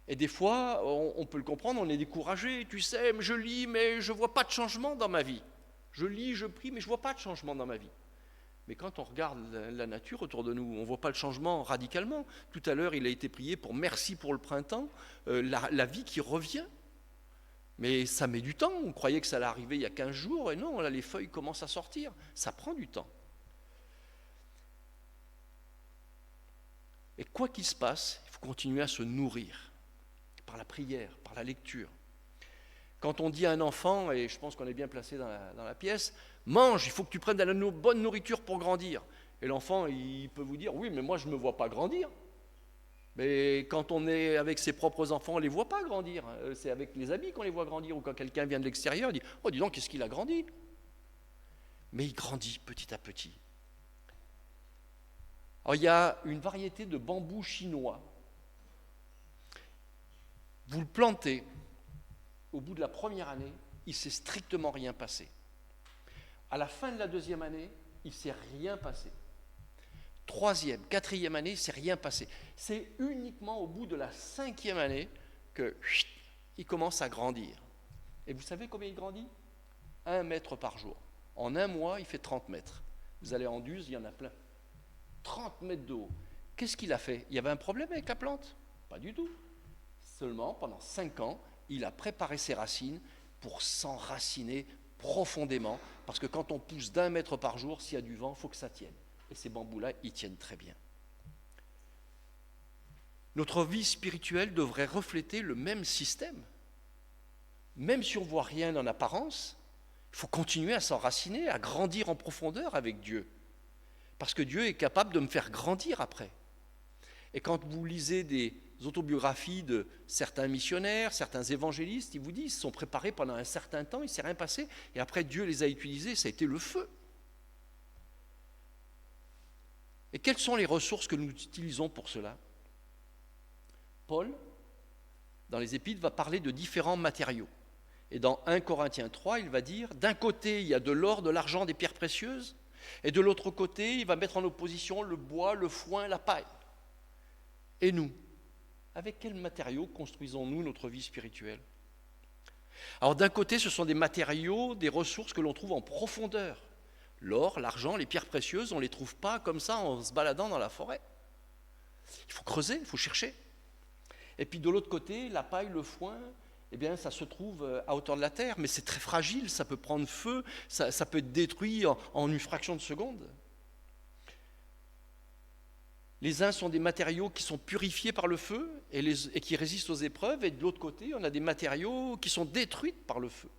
Et des fois, on peut le comprendre, on est découragé. Tu sais, je lis, mais je ne vois pas de changement dans ma vie. Je lis, je prie, mais je ne vois pas de changement dans ma vie. Mais quand on regarde la nature autour de nous, on ne voit pas le changement radicalement. Tout à l'heure, il a été prié pour merci pour le printemps, la vie qui revient. Mais ça met du temps. On croyait que ça allait arriver il y a 15 jours, et non, là, les feuilles commencent à sortir. Ça prend du temps. Et quoi qu'il se passe, il faut continuer à se nourrir par la prière, par la lecture. Quand on dit à un enfant, et je pense qu'on est bien placé dans la pièce, mange, il faut que tu prennes de la bonne nourriture pour grandir. Et l'enfant, il peut vous dire, oui, mais moi je ne me vois pas grandir. Mais quand on est avec ses propres enfants, on ne les voit pas grandir. C'est avec les amis qu'on les voit grandir. Ou quand quelqu'un vient de l'extérieur, il dit, oh dis donc, qu'est-ce qu'il a grandi? Mais il grandit petit à petit. Alors, il y a une variété de bambou chinois. Vous le plantez, au bout de la première année, il ne s'est strictement rien passé. À la fin de la deuxième année, il ne s'est rien passé. Troisième, quatrième année, il ne s'est rien passé. C'est uniquement au bout de la 5e année qu'il commence à grandir. Et vous savez combien il grandit? 1 mètre par jour. En un mois, il fait 30 mètres. Vous allez en Duse, il y en a plein. 30 mètres de haut. Qu'est-ce qu'il a fait? Il y avait un problème avec la plante? Pas du tout. Seulement, pendant 5 ans, il a préparé ses racines pour s'enraciner profondément. Parce que quand on pousse d'1 mètre par jour, s'il y a du vent, il faut que ça tienne. Et ces bambous-là, ils tiennent très bien. Notre vie spirituelle devrait refléter le même système. Même si on ne voit rien en apparence, il faut continuer à s'enraciner, à grandir en profondeur avec Dieu. Parce que Dieu est capable de me faire grandir après. Et quand vous lisez des autobiographies de certains missionnaires, certains évangélistes, ils vous disent qu'ils sont préparés pendant un certain temps, il ne s'est rien passé, et après Dieu les a utilisés, ça a été le feu. Et quelles sont les ressources que nous utilisons pour cela? Paul, dans les Épîtres, va parler de différents matériaux. Et dans 1 Corinthiens 3, il va dire, d'un côté, il y a de l'or, de l'argent, des pierres précieuses, et de l'autre côté, il va mettre en opposition le bois, le foin, la paille. Et nous, avec quels matériaux construisons-nous notre vie spirituelle? Alors d'un côté, ce sont des matériaux, des ressources que l'on trouve en profondeur. L'or, l'argent, les pierres précieuses, on ne les trouve pas comme ça en se baladant dans la forêt. Il faut creuser, il faut chercher. Et puis de l'autre côté, la paille, le foin, eh bien, ça se trouve à hauteur de la terre, mais c'est très fragile, ça peut prendre feu, ça peut être détruit en une fraction de seconde. Les uns sont des matériaux qui sont purifiés par le feu et qui résistent aux épreuves, et de l'autre côté, on a des matériaux qui sont détruits par le feu.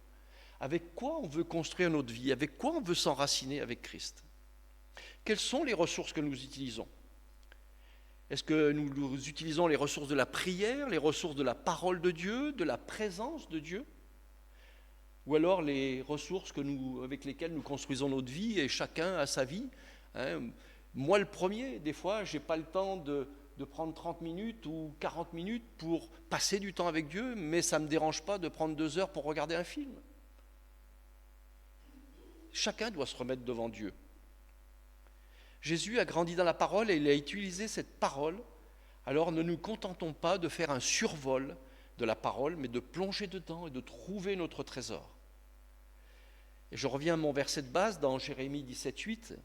Avec quoi on veut construire notre vie? Avec quoi on veut s'enraciner avec Christ? Quelles sont les ressources que nous utilisons? Est-ce que nous utilisons les ressources de la prière, les ressources de la parole de Dieu, de la présence de Dieu? Ou alors les ressources avec lesquelles nous construisons notre vie, et chacun a sa vie, hein? Moi, le premier, des fois, je n'ai pas le temps de prendre 30 minutes ou 40 minutes pour passer du temps avec Dieu, mais ça ne me dérange pas de prendre 2 heures pour regarder un film. Chacun doit se remettre devant Dieu. Jésus a grandi dans la parole et il a utilisé cette parole. Alors ne nous contentons pas de faire un survol de la parole, mais de plonger dedans et de trouver notre trésor. Et je reviens à mon verset de base dans Jérémie 17,8.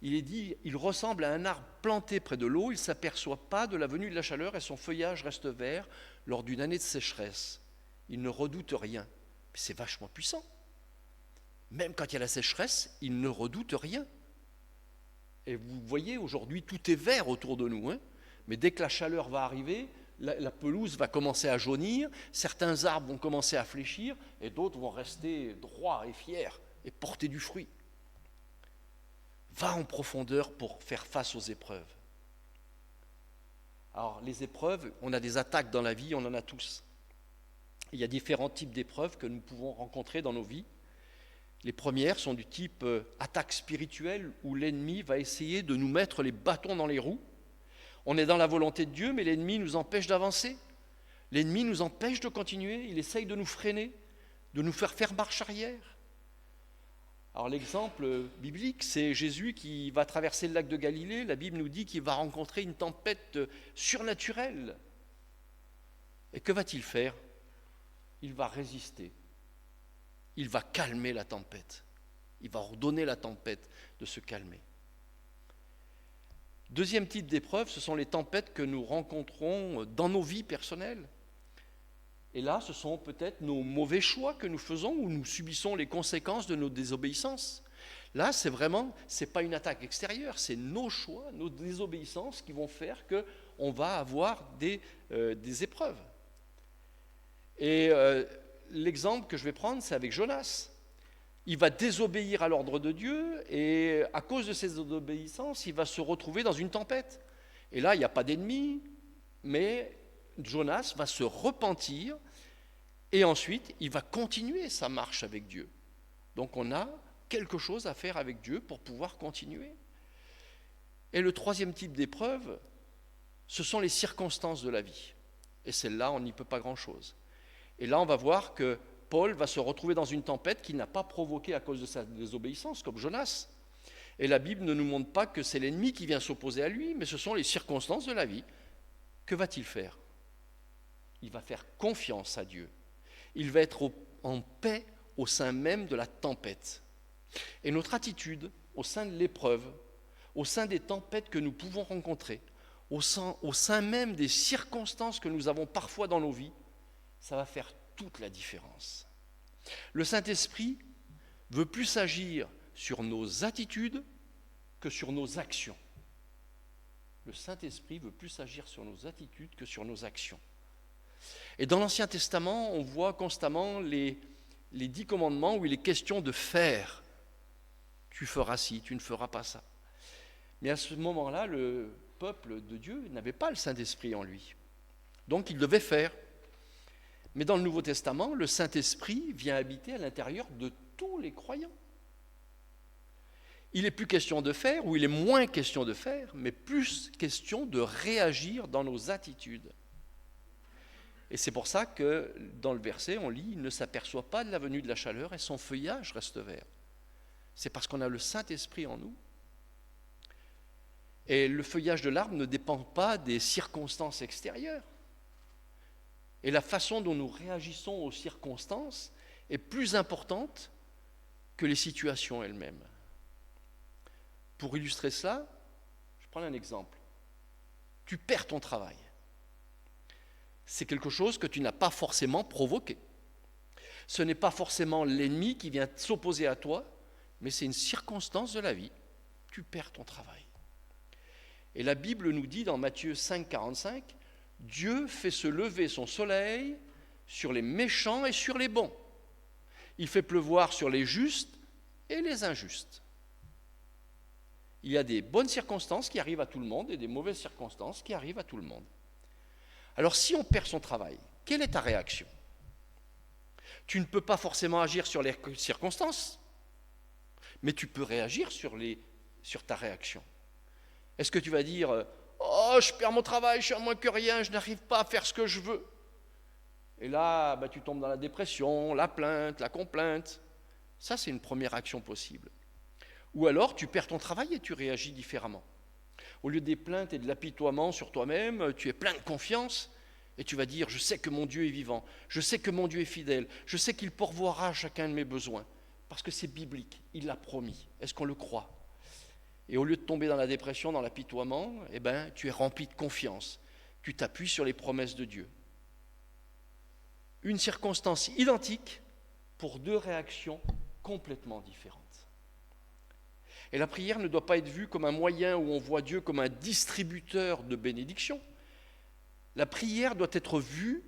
Il est dit, il ressemble à un arbre planté près de l'eau, il ne s'aperçoit pas de la venue de la chaleur et son feuillage reste vert lors d'une année de sécheresse. Il ne redoute rien. Mais c'est vachement puissant. Même quand il y a la sécheresse, il ne redoute rien. Et vous voyez, aujourd'hui, tout est vert autour de nous, hein, mais dès que la chaleur va arriver, la pelouse va commencer à jaunir, certains arbres vont commencer à fléchir, et d'autres vont rester droits et fiers et porter du fruit. Va en profondeur pour faire face aux épreuves. Alors, les épreuves, on a des attaques dans la vie, on en a tous. Il y a différents types d'épreuves que nous pouvons rencontrer dans nos vies. Les premières sont du type attaque spirituelle, où l'ennemi va essayer de nous mettre les bâtons dans les roues. On est dans la volonté de Dieu, mais l'ennemi nous empêche d'avancer. L'ennemi nous empêche de continuer, il essaye de nous freiner, de nous faire marche arrière. Alors l'exemple biblique, c'est Jésus qui va traverser le lac de Galilée. La Bible nous dit qu'il va rencontrer une tempête surnaturelle. Et que va-t-il faire? Il va résister. Il va calmer la tempête. Il va ordonner à la tempête de se calmer. Deuxième type d'épreuve, ce sont les tempêtes que nous rencontrons dans nos vies personnelles. Et là, ce sont peut-être nos mauvais choix que nous faisons ou nous subissons les conséquences de nos désobéissances. Là, c'est pas une attaque extérieure, c'est nos choix, nos désobéissances qui vont faire qu'on va avoir des épreuves. Et l'exemple que je vais prendre, c'est avec Jonas. Il va désobéir à l'ordre de Dieu et à cause de ses désobéissances, il va se retrouver dans une tempête. Et là, il n'y a pas d'ennemi, mais Jonas va se repentir et ensuite, il va continuer sa marche avec Dieu. Donc on a quelque chose à faire avec Dieu pour pouvoir continuer. Et le troisième type d'épreuve, ce sont les circonstances de la vie. Et celle-là, on n'y peut pas grand-chose. Et là, on va voir que Paul va se retrouver dans une tempête qu'il n'a pas provoquée à cause de sa désobéissance, comme Jonas. Et la Bible ne nous montre pas que c'est l'ennemi qui vient s'opposer à lui, mais ce sont les circonstances de la vie. Que va-t-il faire? Il va faire confiance à Dieu. Il va être en paix au sein même de la tempête. Et notre attitude au sein de l'épreuve, au sein des tempêtes que nous pouvons rencontrer, au sein même des circonstances que nous avons parfois dans nos vies, ça va faire toute la différence. Le Saint-Esprit veut plus agir sur nos attitudes que sur nos actions. Le Saint-Esprit veut plus agir sur nos attitudes que sur nos actions. Et dans l'Ancien Testament, on voit constamment les 10 commandements où il est question de faire. Tu feras ci, tu ne feras pas ça. Mais à ce moment-là, le peuple de Dieu n'avait pas le Saint-Esprit en lui. Donc il devait faire. Mais dans le Nouveau Testament, le Saint-Esprit vient habiter à l'intérieur de tous les croyants. Il n'est plus question de faire, ou il est moins question de faire, mais plus question de réagir dans nos attitudes. Et c'est pour ça que dans le verset, on lit « Il ne s'aperçoit pas de la venue de la chaleur et son feuillage reste vert ». C'est parce qu'on a le Saint-Esprit en nous. Et le feuillage de l'arbre ne dépend pas des circonstances extérieures. Et la façon dont nous réagissons aux circonstances est plus importante que les situations elles-mêmes. Pour illustrer cela, je prends un exemple. Tu perds ton travail. C'est quelque chose que tu n'as pas forcément provoqué. Ce n'est pas forcément l'ennemi qui vient s'opposer à toi, mais c'est une circonstance de la vie. Tu perds ton travail. Et la Bible nous dit dans Matthieu 5, 45, Dieu fait se lever son soleil sur les méchants et sur les bons. Il fait pleuvoir sur les justes et les injustes. Il y a des bonnes circonstances qui arrivent à tout le monde et des mauvaises circonstances qui arrivent à tout le monde. Alors si on perd son travail, quelle est ta réaction? Tu ne peux pas forcément agir sur les circonstances, mais tu peux réagir sur ta réaction. Est-ce que tu vas dire « Oh, je perds mon travail, je suis à moins que rien, je n'arrive pas à faire ce que je veux ». Et là, tu tombes dans la dépression, la plainte, la complainte. Ça, c'est une première action possible. Ou alors, tu perds ton travail et tu réagis différemment. Au lieu des plaintes et de l'apitoiement sur toi-même, tu es plein de confiance et tu vas dire « Je sais que mon Dieu est vivant, je sais que mon Dieu est fidèle, je sais qu'il pourvoira chacun de mes besoins. » Parce que c'est biblique, il l'a promis. Est-ce qu'on le croit? Et au lieu de tomber dans la dépression, dans l'apitoiement, tu es rempli de confiance. Tu t'appuies sur les promesses de Dieu. Une circonstance identique pour deux réactions complètement différentes. Et la prière ne doit pas être vue comme un moyen où on voit Dieu comme un distributeur de bénédictions. La prière doit être vue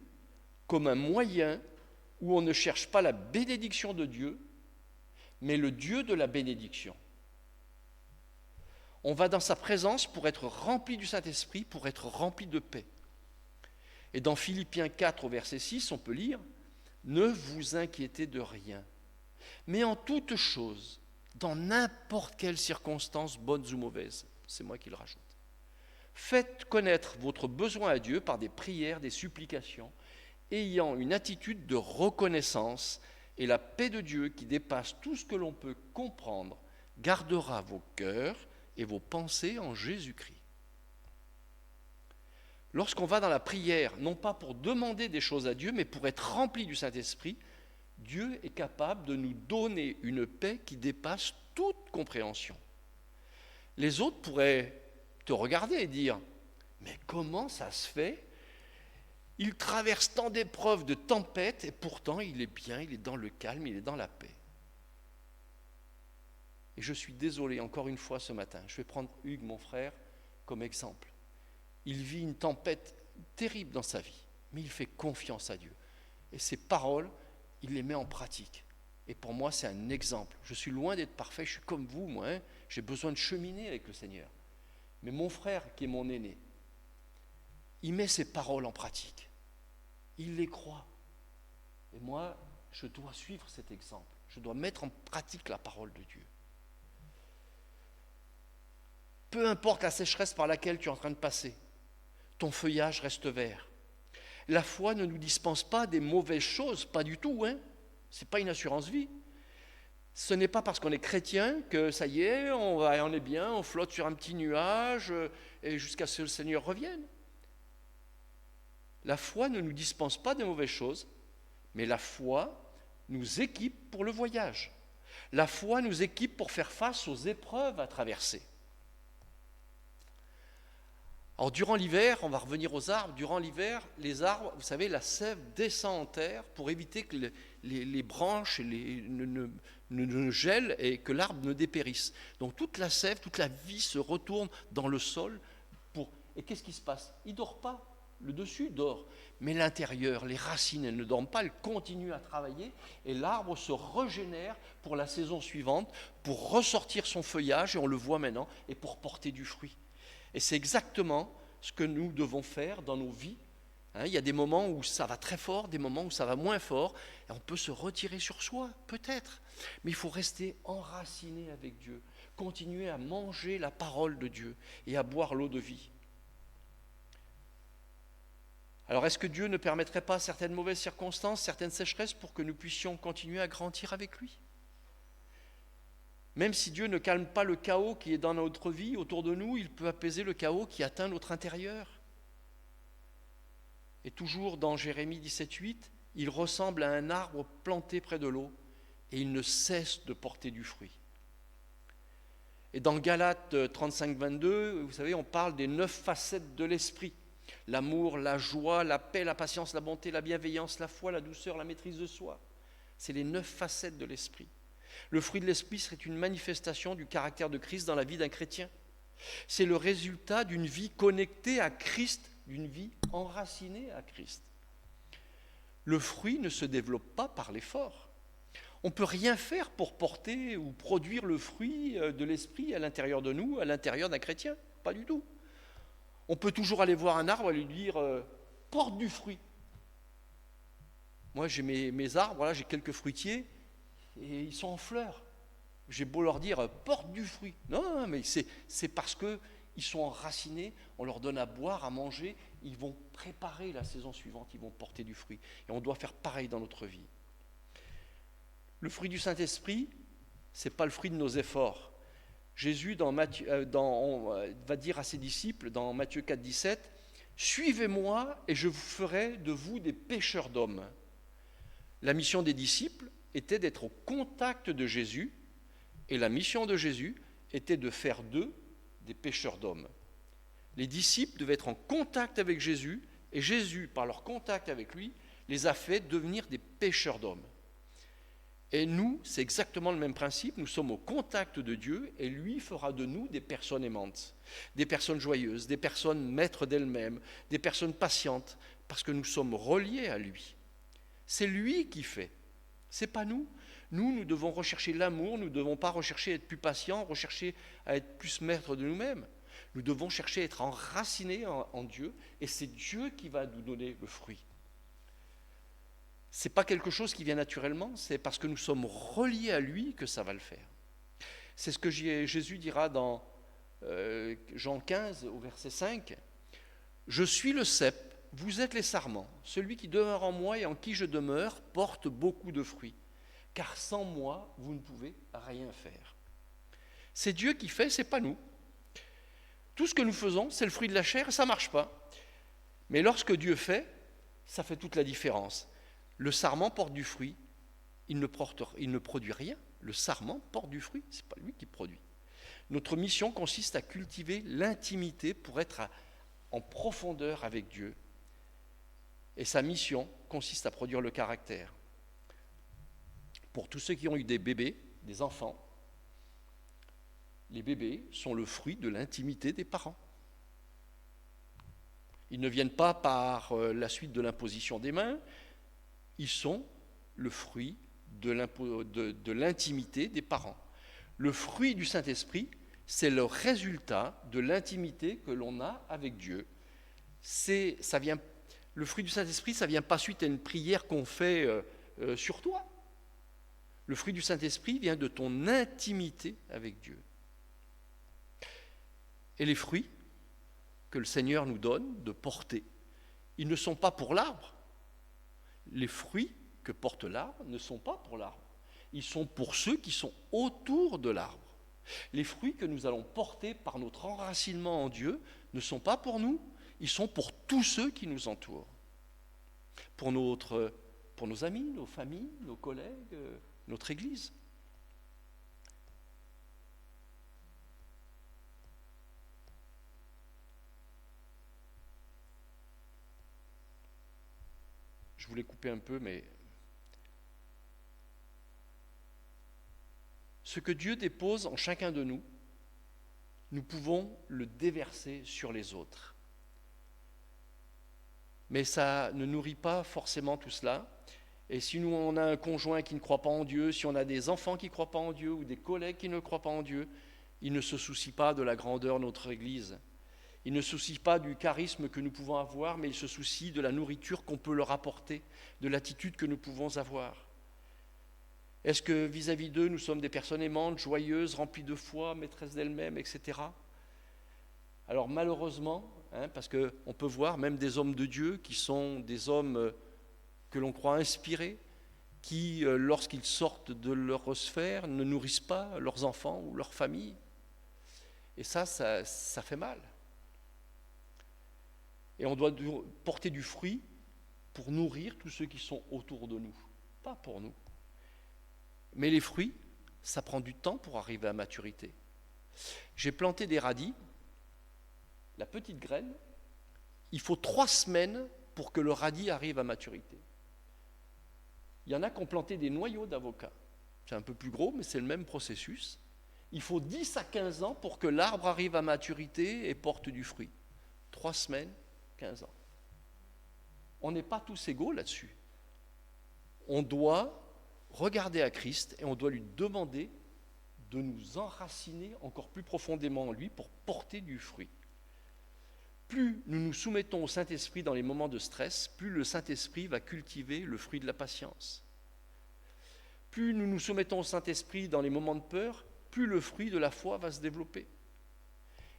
comme un moyen où on ne cherche pas la bénédiction de Dieu, mais le Dieu de la bénédiction. On va dans sa présence pour être rempli du Saint-Esprit, pour être rempli de paix. Et dans Philippiens 4 au verset 6, on peut lire « Ne vous inquiétez de rien, mais en toute chose, dans n'importe quelle circonstance, bonnes ou mauvaises. » C'est moi qui le rajoute. Faites connaître votre besoin à Dieu par des prières, des supplications, ayant une attitude de reconnaissance, et la paix de Dieu qui dépasse tout ce que l'on peut comprendre gardera vos cœurs et vos pensées en Jésus-Christ. Lorsqu'on va dans la prière, non pas pour demander des choses à Dieu, mais pour être rempli du Saint-Esprit, Dieu est capable de nous donner une paix qui dépasse toute compréhension. Les autres pourraient te regarder et dire « Mais comment ça se fait ? Il traverse tant d'épreuves, de tempêtes, et pourtant il est bien, il est dans le calme, il est dans la paix. » Et je suis désolé, encore une fois ce matin, je vais prendre Hugues, mon frère, comme exemple. Il vit une tempête terrible dans sa vie, mais il fait confiance à Dieu. Et ses paroles, il les met en pratique. Et pour moi, c'est un exemple. Je suis loin d'être parfait, je suis comme vous, moi. J'ai besoin de cheminer avec le Seigneur. Mais mon frère, qui est mon aîné, il met ses paroles en pratique. Il les croit. Et moi, je dois suivre cet exemple. Je dois mettre en pratique la parole de Dieu. Peu importe la sécheresse par laquelle tu es en train de passer, ton feuillage reste vert. La foi ne nous dispense pas des mauvaises choses, pas du tout. Ce n'est pas une assurance vie. Ce n'est pas parce qu'on est chrétien que ça y est, on est bien, on flotte sur un petit nuage et jusqu'à ce que le Seigneur revienne. La foi ne nous dispense pas des mauvaises choses, Mais la foi nous équipe pour le voyage. La foi nous équipe pour faire face aux épreuves à traverser. Alors durant l'hiver, on va revenir aux arbres, durant l'hiver, les arbres, vous savez, la sève descend en terre pour éviter que les branches ne gèlent et que l'arbre ne dépérisse. Donc toute la sève, toute la vie se retourne dans le sol. Et qu'est-ce qui se passe? Il ne dort pas, le dessus dort. Mais l'intérieur, les racines, elles ne dorment pas, elles continuent à travailler et l'arbre se régénère pour la saison suivante, pour ressortir son feuillage, et on le voit maintenant, et pour porter du fruit. Et c'est exactement ce que nous devons faire dans nos vies. Il y a des moments où ça va très fort, des moments où ça va moins fort, et on peut se retirer sur soi, peut-être. Mais il faut rester enraciné avec Dieu, continuer à manger la parole de Dieu et à boire l'eau de vie. Alors est-ce que Dieu ne permettrait pas certaines mauvaises circonstances, certaines sécheresses pour que nous puissions continuer à grandir avec lui? Même si Dieu ne calme pas le chaos qui est dans notre vie autour de nous, il peut apaiser le chaos qui atteint notre intérieur. Et toujours dans Jérémie 17,8, il ressemble à un arbre planté près de l'eau et il ne cesse de porter du fruit. Et dans Galates 35,22, vous savez, on parle des 9 facettes de l'esprit. L'amour, la joie, la paix, la patience, la bonté, la bienveillance, la foi, la douceur, la maîtrise de soi. C'est les 9 facettes de l'esprit. Le fruit de l'esprit serait une manifestation du caractère de Christ dans la vie d'un chrétien. C'est le résultat d'une vie connectée à Christ, d'une vie enracinée à Christ. Le fruit ne se développe pas par l'effort. On ne peut rien faire pour porter ou produire le fruit de l'esprit à l'intérieur de nous, à l'intérieur d'un chrétien. Pas du tout. On peut toujours aller voir un arbre et lui dire « porte du fruit ». Moi, j'ai mes arbres, voilà, j'ai quelques fruitiers et ils sont en fleurs. J'ai beau leur dire « porte du fruit ». Non, mais c'est parce qu'ils sont enracinés, on leur donne à boire, à manger, ils vont préparer la saison suivante, ils vont porter du fruit. Et on doit faire pareil dans notre vie. Le fruit du Saint-Esprit, ce n'est pas le fruit de nos efforts. Jésus va dire à ses disciples dans Matthieu 4, 17, « Suivez-moi et je vous ferai de vous des pêcheurs d'hommes. » La mission des disciples était d'être au contact de Jésus et la mission de Jésus était de faire d'eux des pêcheurs d'hommes. Les disciples devaient être en contact avec Jésus et Jésus, par leur contact avec lui, les a fait devenir des pêcheurs d'hommes. Et nous, c'est exactement le même principe, nous sommes au contact de Dieu et lui fera de nous des personnes aimantes, des personnes joyeuses, des personnes maîtres d'elles-mêmes, des personnes patientes, parce que nous sommes reliés à lui. C'est lui qui fait, c'est pas nous. Nous devons rechercher l'amour, nous ne devons pas rechercher à être plus patients, rechercher à être plus maîtres de nous-mêmes. Nous devons chercher à être enracinés en Dieu et c'est Dieu qui va nous donner le fruit. Ce n'est pas quelque chose qui vient naturellement, c'est parce que nous sommes reliés à lui que ça va le faire. C'est ce que Jésus dira dans Jean 15 au verset 5. « Je suis le cep, vous êtes les sarments. Celui qui demeure en moi et en qui je demeure porte beaucoup de fruits. Car sans moi, vous ne pouvez rien faire. » C'est Dieu qui fait, ce n'est pas nous. Tout ce que nous faisons, c'est le fruit de la chair et ça ne marche pas. Mais lorsque Dieu fait, ça fait toute la différence. Le sarment porte du fruit, il ne produit rien. Le sarment porte du fruit, ce n'est pas lui qui produit. Notre mission consiste à cultiver l'intimité pour être en profondeur avec Dieu. Et sa mission consiste à produire le caractère. Pour tous ceux qui ont eu des bébés, des enfants, les bébés sont le fruit de l'intimité des parents. Ils ne viennent pas par la suite de l'imposition des mains, ils sont le fruit de l'intimité des parents. Le fruit du Saint-Esprit, c'est le résultat de l'intimité que l'on a avec Dieu. Le fruit du Saint-Esprit, ça ne vient pas suite à une prière qu'on fait sur toi. Le fruit du Saint-Esprit vient de ton intimité avec Dieu. Et les fruits que le Seigneur nous donne de porter, ils ne sont pas pour l'arbre. Les fruits que porte l'arbre ne sont pas pour l'arbre. Ils sont pour ceux qui sont autour de l'arbre. Les fruits que nous allons porter par notre enracinement en Dieu ne sont pas pour nous, ils sont pour tous ceux qui nous entourent. Pour notre pour nos amis, nos familles, nos collègues, notre Église. Je voulais couper un peu, mais ce que Dieu dépose en chacun de nous, nous pouvons le déverser sur les autres. Mais ça ne nourrit pas forcément tout cela. Et si nous, on a un conjoint qui ne croit pas en Dieu, si on a des enfants qui ne croient pas en Dieu ou des collègues qui ne croient pas en Dieu, ils ne se soucient pas de la grandeur de notre Église. Ils ne se soucient pas du charisme que nous pouvons avoir, mais ils se soucient de la nourriture qu'on peut leur apporter, de l'attitude que nous pouvons avoir. Est-ce que vis-à-vis d'eux, nous sommes des personnes aimantes, joyeuses, remplies de foi, maîtresses d'elles-mêmes, etc. Alors malheureusement, parce qu'on peut voir même des hommes de Dieu qui sont des hommes que l'on croit inspirés, qui, lorsqu'ils sortent de leur sphère, ne nourrissent pas leurs enfants ou leur famille. Et ça fait mal. Et on doit porter du fruit pour nourrir tous ceux qui sont autour de nous, pas pour nous. Mais les fruits, ça prend du temps pour arriver à maturité. J'ai planté des radis, la petite graine, il faut 3 semaines pour que le radis arrive à maturité. Il y en a qui ont planté des noyaux d'avocat. C'est un peu plus gros, mais c'est le même processus. Il faut 10 à 15 ans pour que l'arbre arrive à maturité et porte du fruit. 3 semaines, 15 ans. On n'est pas tous égaux là-dessus. On doit regarder à Christ et on doit lui demander de nous enraciner encore plus profondément en lui pour porter du fruit. Plus nous nous soumettons au Saint-Esprit dans les moments de stress, plus le Saint-Esprit va cultiver le fruit de la patience. Plus nous nous soumettons au Saint-Esprit dans les moments de peur, plus le fruit de la foi va se développer.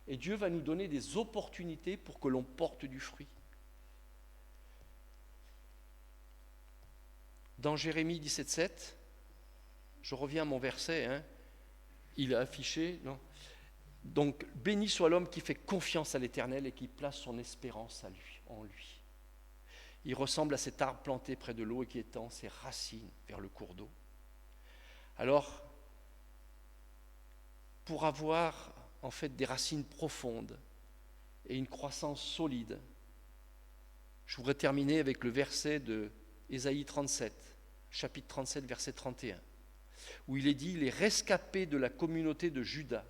Et Dieu va nous donner des opportunités pour que l'on porte du fruit. Dans Jérémie 17,7, je reviens à mon verset, il est affiché, non ? Donc, béni soit l'homme qui fait confiance à l'Éternel et qui place son espérance en lui. Il ressemble à cet arbre planté près de l'eau et qui étend ses racines vers le cours d'eau. Alors, pour avoir en fait des racines profondes et une croissance solide, je voudrais terminer avec le verset de Ésaïe 37, chapitre 37, verset 31, où il est dit « Les rescapés de la communauté de Juda,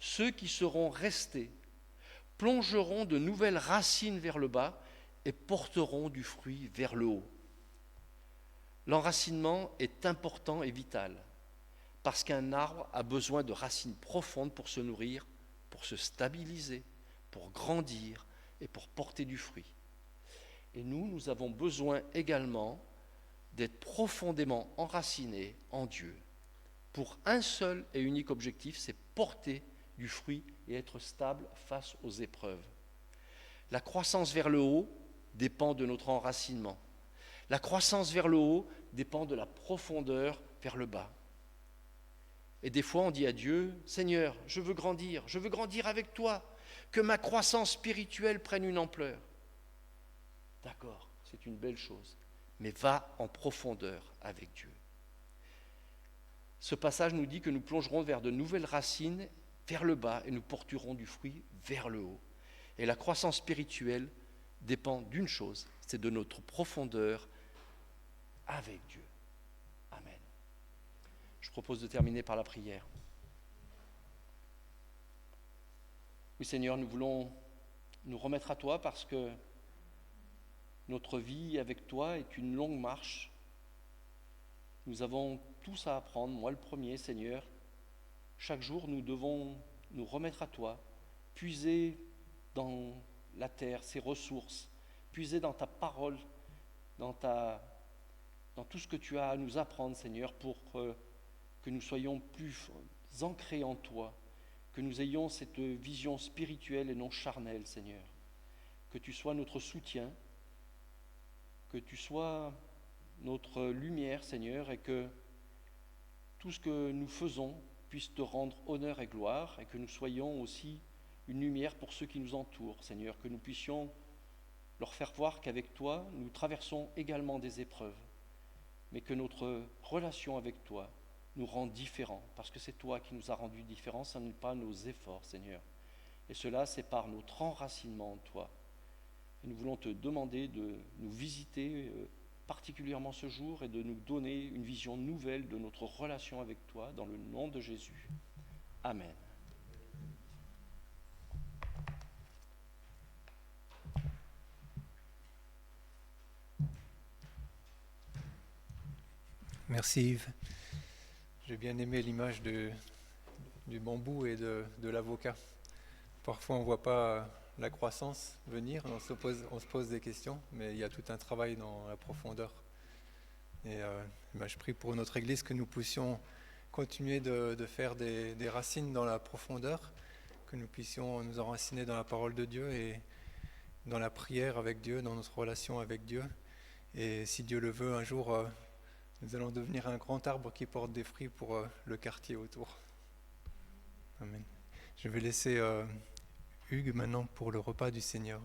ceux qui seront restés, plongeront de nouvelles racines vers le bas et porteront du fruit vers le haut. » L'enracinement est important et vital, parce qu'un arbre a besoin de racines profondes pour se nourrir, pour se stabiliser, pour grandir et pour porter du fruit. Et nous avons besoin également d'être profondément enracinés en Dieu pour un seul et unique objectif, c'est porter du fruit et être stable face aux épreuves. La croissance vers le haut dépend de notre enracinement. La croissance vers le haut dépend de la profondeur vers le bas. Et des fois, on dit à Dieu, « Seigneur, je veux grandir avec toi, que ma croissance spirituelle prenne une ampleur. » D'accord, c'est une belle chose, mais va en profondeur avec Dieu. Ce passage nous dit que nous plongerons vers de nouvelles racines, vers le bas, et nous porterons du fruit vers le haut. Et la croissance spirituelle dépend d'une chose, c'est de notre profondeur avec Dieu. Amen. Je propose de terminer par la prière. Oui Seigneur, nous voulons nous remettre à toi parce que notre vie avec toi est une longue marche. Nous avons tous à apprendre, moi le premier Seigneur. Chaque jour nous devons nous remettre à toi, puiser dans la terre, ses ressources, puiser dans ta parole, dans tout ce que tu as à nous apprendre Seigneur, pour que nous soyons plus ancrés en toi, que nous ayons cette vision spirituelle et non charnelle Seigneur, que tu sois notre soutien, que tu sois notre lumière, Seigneur, et que tout ce que nous faisons puisse te rendre honneur et gloire, et que nous soyons aussi une lumière pour ceux qui nous entourent, Seigneur, que nous puissions leur faire voir qu'avec toi, nous traversons également des épreuves, mais que notre relation avec toi nous rend différents, parce que c'est toi qui nous as rendus différents, ce n'est pas nos efforts, Seigneur. Et cela, c'est par notre enracinement en toi. Et nous voulons te demander de nous visiter particulièrement ce jour et de nous donner une vision nouvelle de notre relation avec toi, dans le nom de Jésus. Amen. Merci Yves. J'ai bien aimé l'image du bambou et de l'avocat. Parfois on ne voit pas la croissance venir, on se pose des questions, mais il y a tout un travail dans la profondeur. Et je prie pour notre Église que nous puissions continuer de faire des racines dans la profondeur, que nous puissions nous enraciner dans la parole de Dieu et dans la prière avec Dieu, dans notre relation avec Dieu. Et si Dieu le veut, un jour, nous allons devenir un grand arbre qui porte des fruits pour le quartier autour. Amen. Je vais laisser Hugues maintenant pour le repas du Seigneur.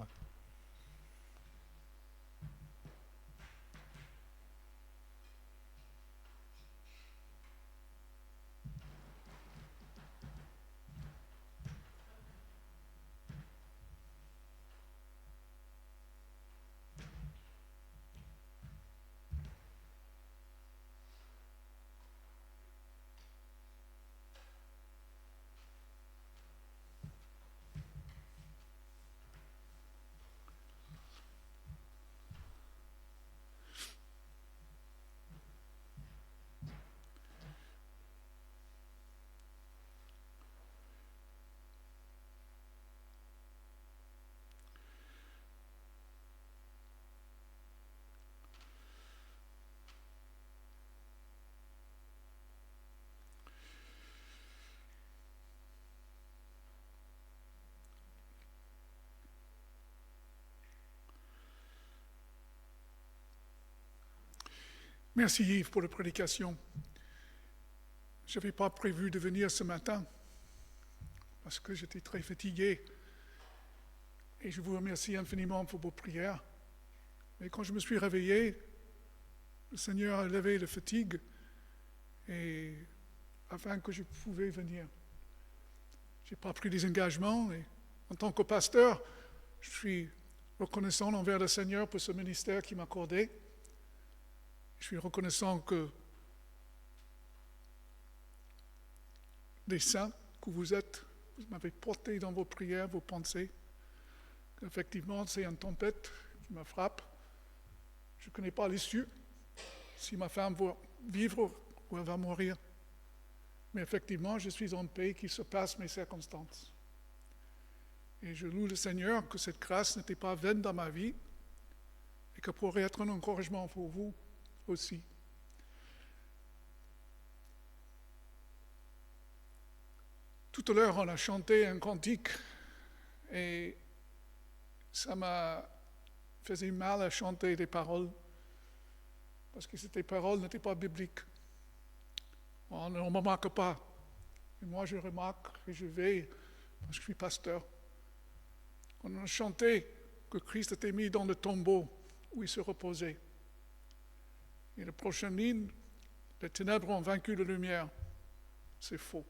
Merci Yves pour la prédication. Je n'avais pas prévu de venir ce matin parce que j'étais très fatigué et je vous remercie infiniment pour vos prières. Mais quand je me suis réveillé, le Seigneur a levé la fatigue et afin que je pouvais venir. Je n'ai pas pris des engagements et en tant que pasteur, je suis reconnaissant envers le Seigneur pour ce ministère qu'il m'a accordé. Je suis reconnaissant que les saints que vous êtes, vous m'avez porté dans vos prières, vos pensées. Effectivement, c'est une tempête qui me frappe. Je ne connais pas l'issue, si ma femme va vivre ou elle va mourir. Mais effectivement, je suis en paix qui surpasse mes circonstances. Et je loue le Seigneur que cette grâce n'était pas vaine dans ma vie et que pourrait être un encouragement pour vous aussi. Tout à l'heure, on a chanté un cantique et ça m'a fait mal à chanter des paroles parce que ces paroles n'étaient pas bibliques. On ne remarque pas. Et moi, je remarque et je veille parce que je suis pasteur. On a chanté que Christ était mis dans le tombeau où il se reposait. Et la prochaine ligne, les ténèbres ont vaincu la lumière. C'est faux.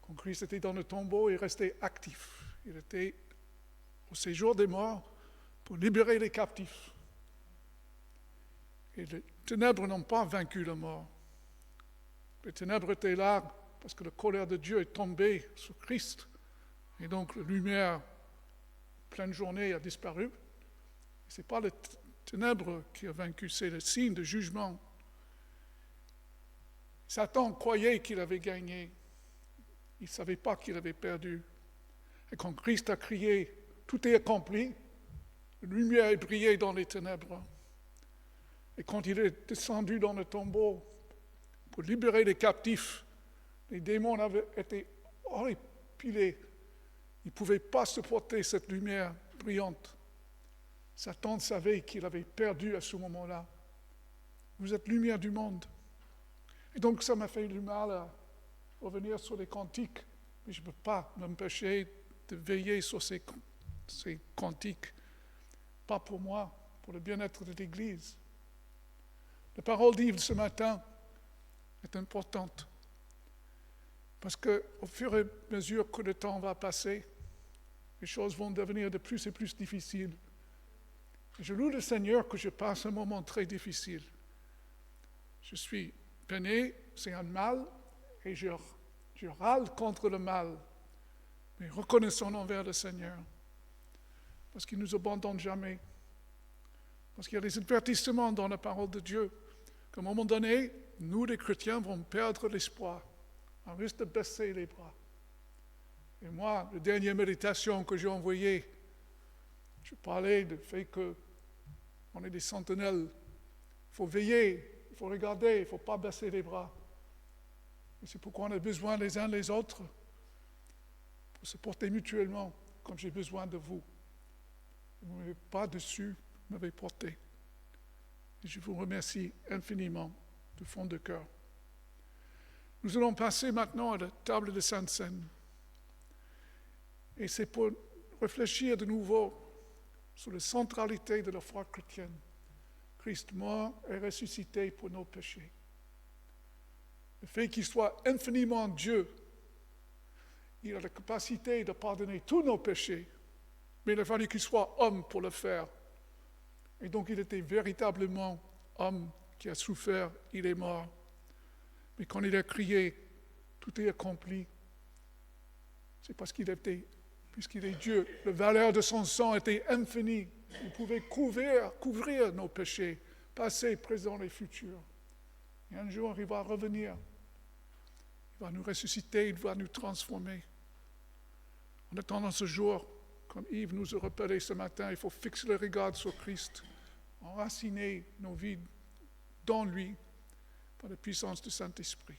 Quand Christ était dans le tombeau, il restait actif. Il était au séjour des morts pour libérer les captifs. Et les ténèbres n'ont pas vaincu la mort. Les ténèbres étaient là parce que la colère de Dieu est tombée sur Christ. Et donc la lumière, pleine journée, a disparu. Ce n'est pas les ténèbres qui a vaincu, c'est le signe de jugement. Satan croyait qu'il avait gagné. Il ne savait pas qu'il avait perdu. Et quand Christ a crié, tout est accompli, la lumière est brillée dans les ténèbres. Et quand il est descendu dans le tombeau pour libérer les captifs, les démons avaient été horripilés. Ils ne pouvaient pas supporter cette lumière brillante. Satan savait qu'il avait perdu à ce moment-là. Vous êtes lumière du monde. Et donc ça m'a fait du mal à revenir sur les cantiques, mais je ne peux pas m'empêcher de veiller sur ces cantiques. pas pour moi, pour le bien-être de l'Église. La parole d'Yves ce matin est importante parce qu'au fur et à mesure que le temps va passer, les choses vont devenir de plus en plus difficiles. Et je loue le Seigneur que je passe un moment très difficile. Je suis peiné, c'est un mal, et je râle contre le mal, mais reconnaissons envers le Seigneur, parce qu'il ne nous abandonne jamais, parce qu'il y a des avertissements dans la parole de Dieu, qu'à un moment donné, nous les chrétiens vont perdre l'espoir, on risque de baisser les bras. Et moi, la dernière méditation que j'ai envoyée, je parlais du fait qu'on est des sentinelles, il faut veiller, il faut regarder, il ne faut pas baisser les bras. Et c'est pourquoi on a besoin les uns les autres pour se porter mutuellement, comme j'ai besoin de vous. Vous ne m'avez pas dessus, vous m'avez porté. Et je vous remercie infiniment du fond de cœur. Nous allons passer maintenant à la table de Sainte Seine. Et c'est pour réfléchir de nouveau sur la centralité de la foi chrétienne. Christ mort et ressuscité pour nos péchés. Le fait qu'il soit infiniment Dieu, il a la capacité de pardonner tous nos péchés, mais il a fallu qu'il soit homme pour le faire. Et donc il était véritablement homme qui a souffert, il est mort. Mais quand il a crié, tout est accompli, c'est parce qu'il était, puisqu'il est Dieu, la valeur de son sang était infinie. Il pouvait couvrir nos péchés, passés, présents et futurs. Et un jour, il va revenir. Il va nous ressusciter, il va nous transformer. En attendant ce jour, comme Yves nous a rappelé ce matin, il faut fixer le regard sur Christ, enraciner nos vies dans lui, par la puissance du Saint-Esprit.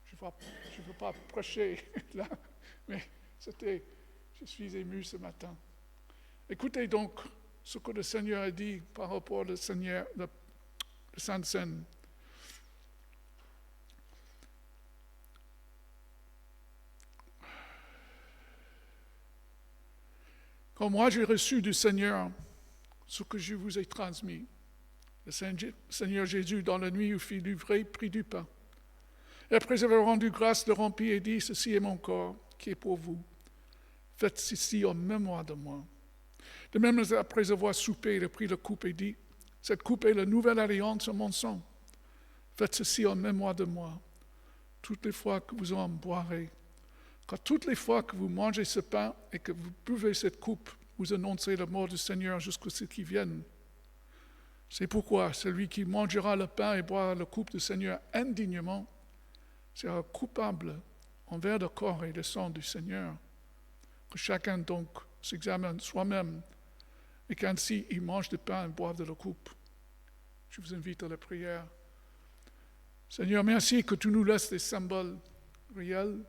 Je ne veux pas prêcher là, mais je suis ému ce matin. Écoutez donc ce que le Seigneur a dit par rapport au Seigneur, le Sainte Seine. Quand moi j'ai reçu du Seigneur ce que je vous ai transmis, le Seigneur Jésus, dans la nuit où fut livré, prit du pain. Et après avoir rendu grâce, le rompit et dit, ceci est mon corps qui est pour vous. Faites ceci en mémoire de moi. De même, après avoir soupé, il a pris la coupe et dit, cette coupe est la nouvelle alliance en mon sang. Faites ceci en mémoire de moi. Toutes les fois que vous en boirez, car toutes les fois que vous mangez ce pain et que vous buvez cette coupe, vous annoncez la mort du Seigneur jusqu'à ce qu'il vienne. C'est pourquoi celui qui mangera le pain et boira la coupe du Seigneur indignement sera coupable envers le corps et le sang du Seigneur. Que chacun donc s'examine soi-même et qu'ainsi il mange du pain et boive de la coupe. Je vous invite à la prière. Seigneur, merci que tu nous laisses des symboles réels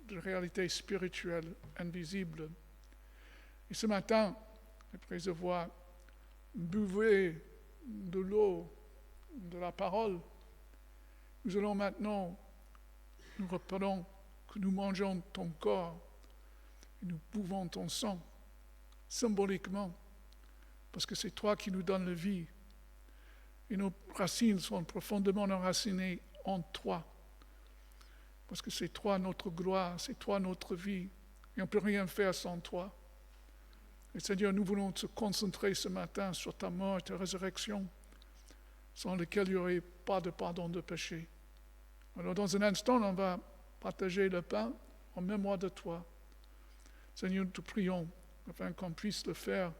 de réalité spirituelle, invisible. Et ce matin, après avoir buvé de l'eau, de la parole, nous allons maintenant, nous rappelons que nous mangeons ton corps et nous buvons ton sang, symboliquement, parce que c'est toi qui nous donnes la vie. Et nos racines sont profondément enracinées en toi, parce que c'est toi notre gloire, c'est toi notre vie, et on ne peut rien faire sans toi. Et Seigneur, nous voulons te concentrer ce matin sur ta mort et ta résurrection, sans lequel il n'y aurait pas de pardon de péché. Alors dans un instant, on va partager le pain en mémoire de toi. Seigneur, nous te prions afin qu'on puisse le faire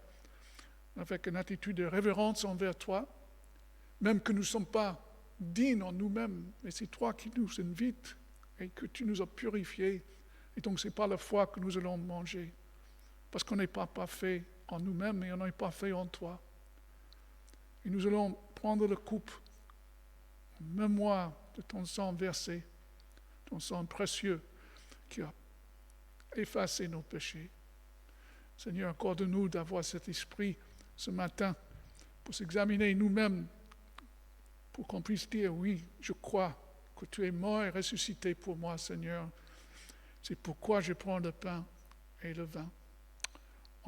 avec une attitude de révérence envers toi, même que nous ne sommes pas dignes en nous-mêmes, mais c'est toi qui nous invites et que tu nous as purifiés. Et donc ce n'est pas la foi que nous allons manger, parce qu'on n'est pas parfait en nous-mêmes, mais on n'est pas fait en toi. Et nous allons prendre la coupe en mémoire de ton sang versé, ton sang précieux qui a effacé nos péchés. Seigneur, accorde-nous d'avoir cet esprit ce matin pour s'examiner nous-mêmes, pour qu'on puisse dire, oui, je crois que tu es mort et ressuscité pour moi, Seigneur. C'est pourquoi je prends le pain et le vin.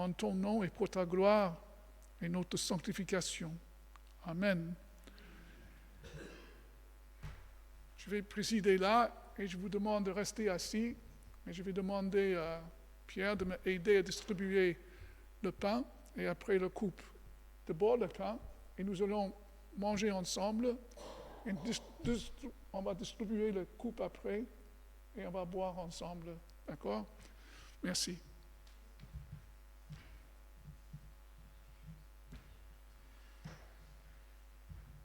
en ton nom et pour ta gloire et notre sanctification. Amen. Je vais présider là et je vous demande de rester assis. Et je vais demander à Pierre de m'aider à distribuer le pain et après la coupe. D'abord le pain et nous allons manger ensemble. Et on va distribuer la coupe après et on va boire ensemble. D'accord? Merci.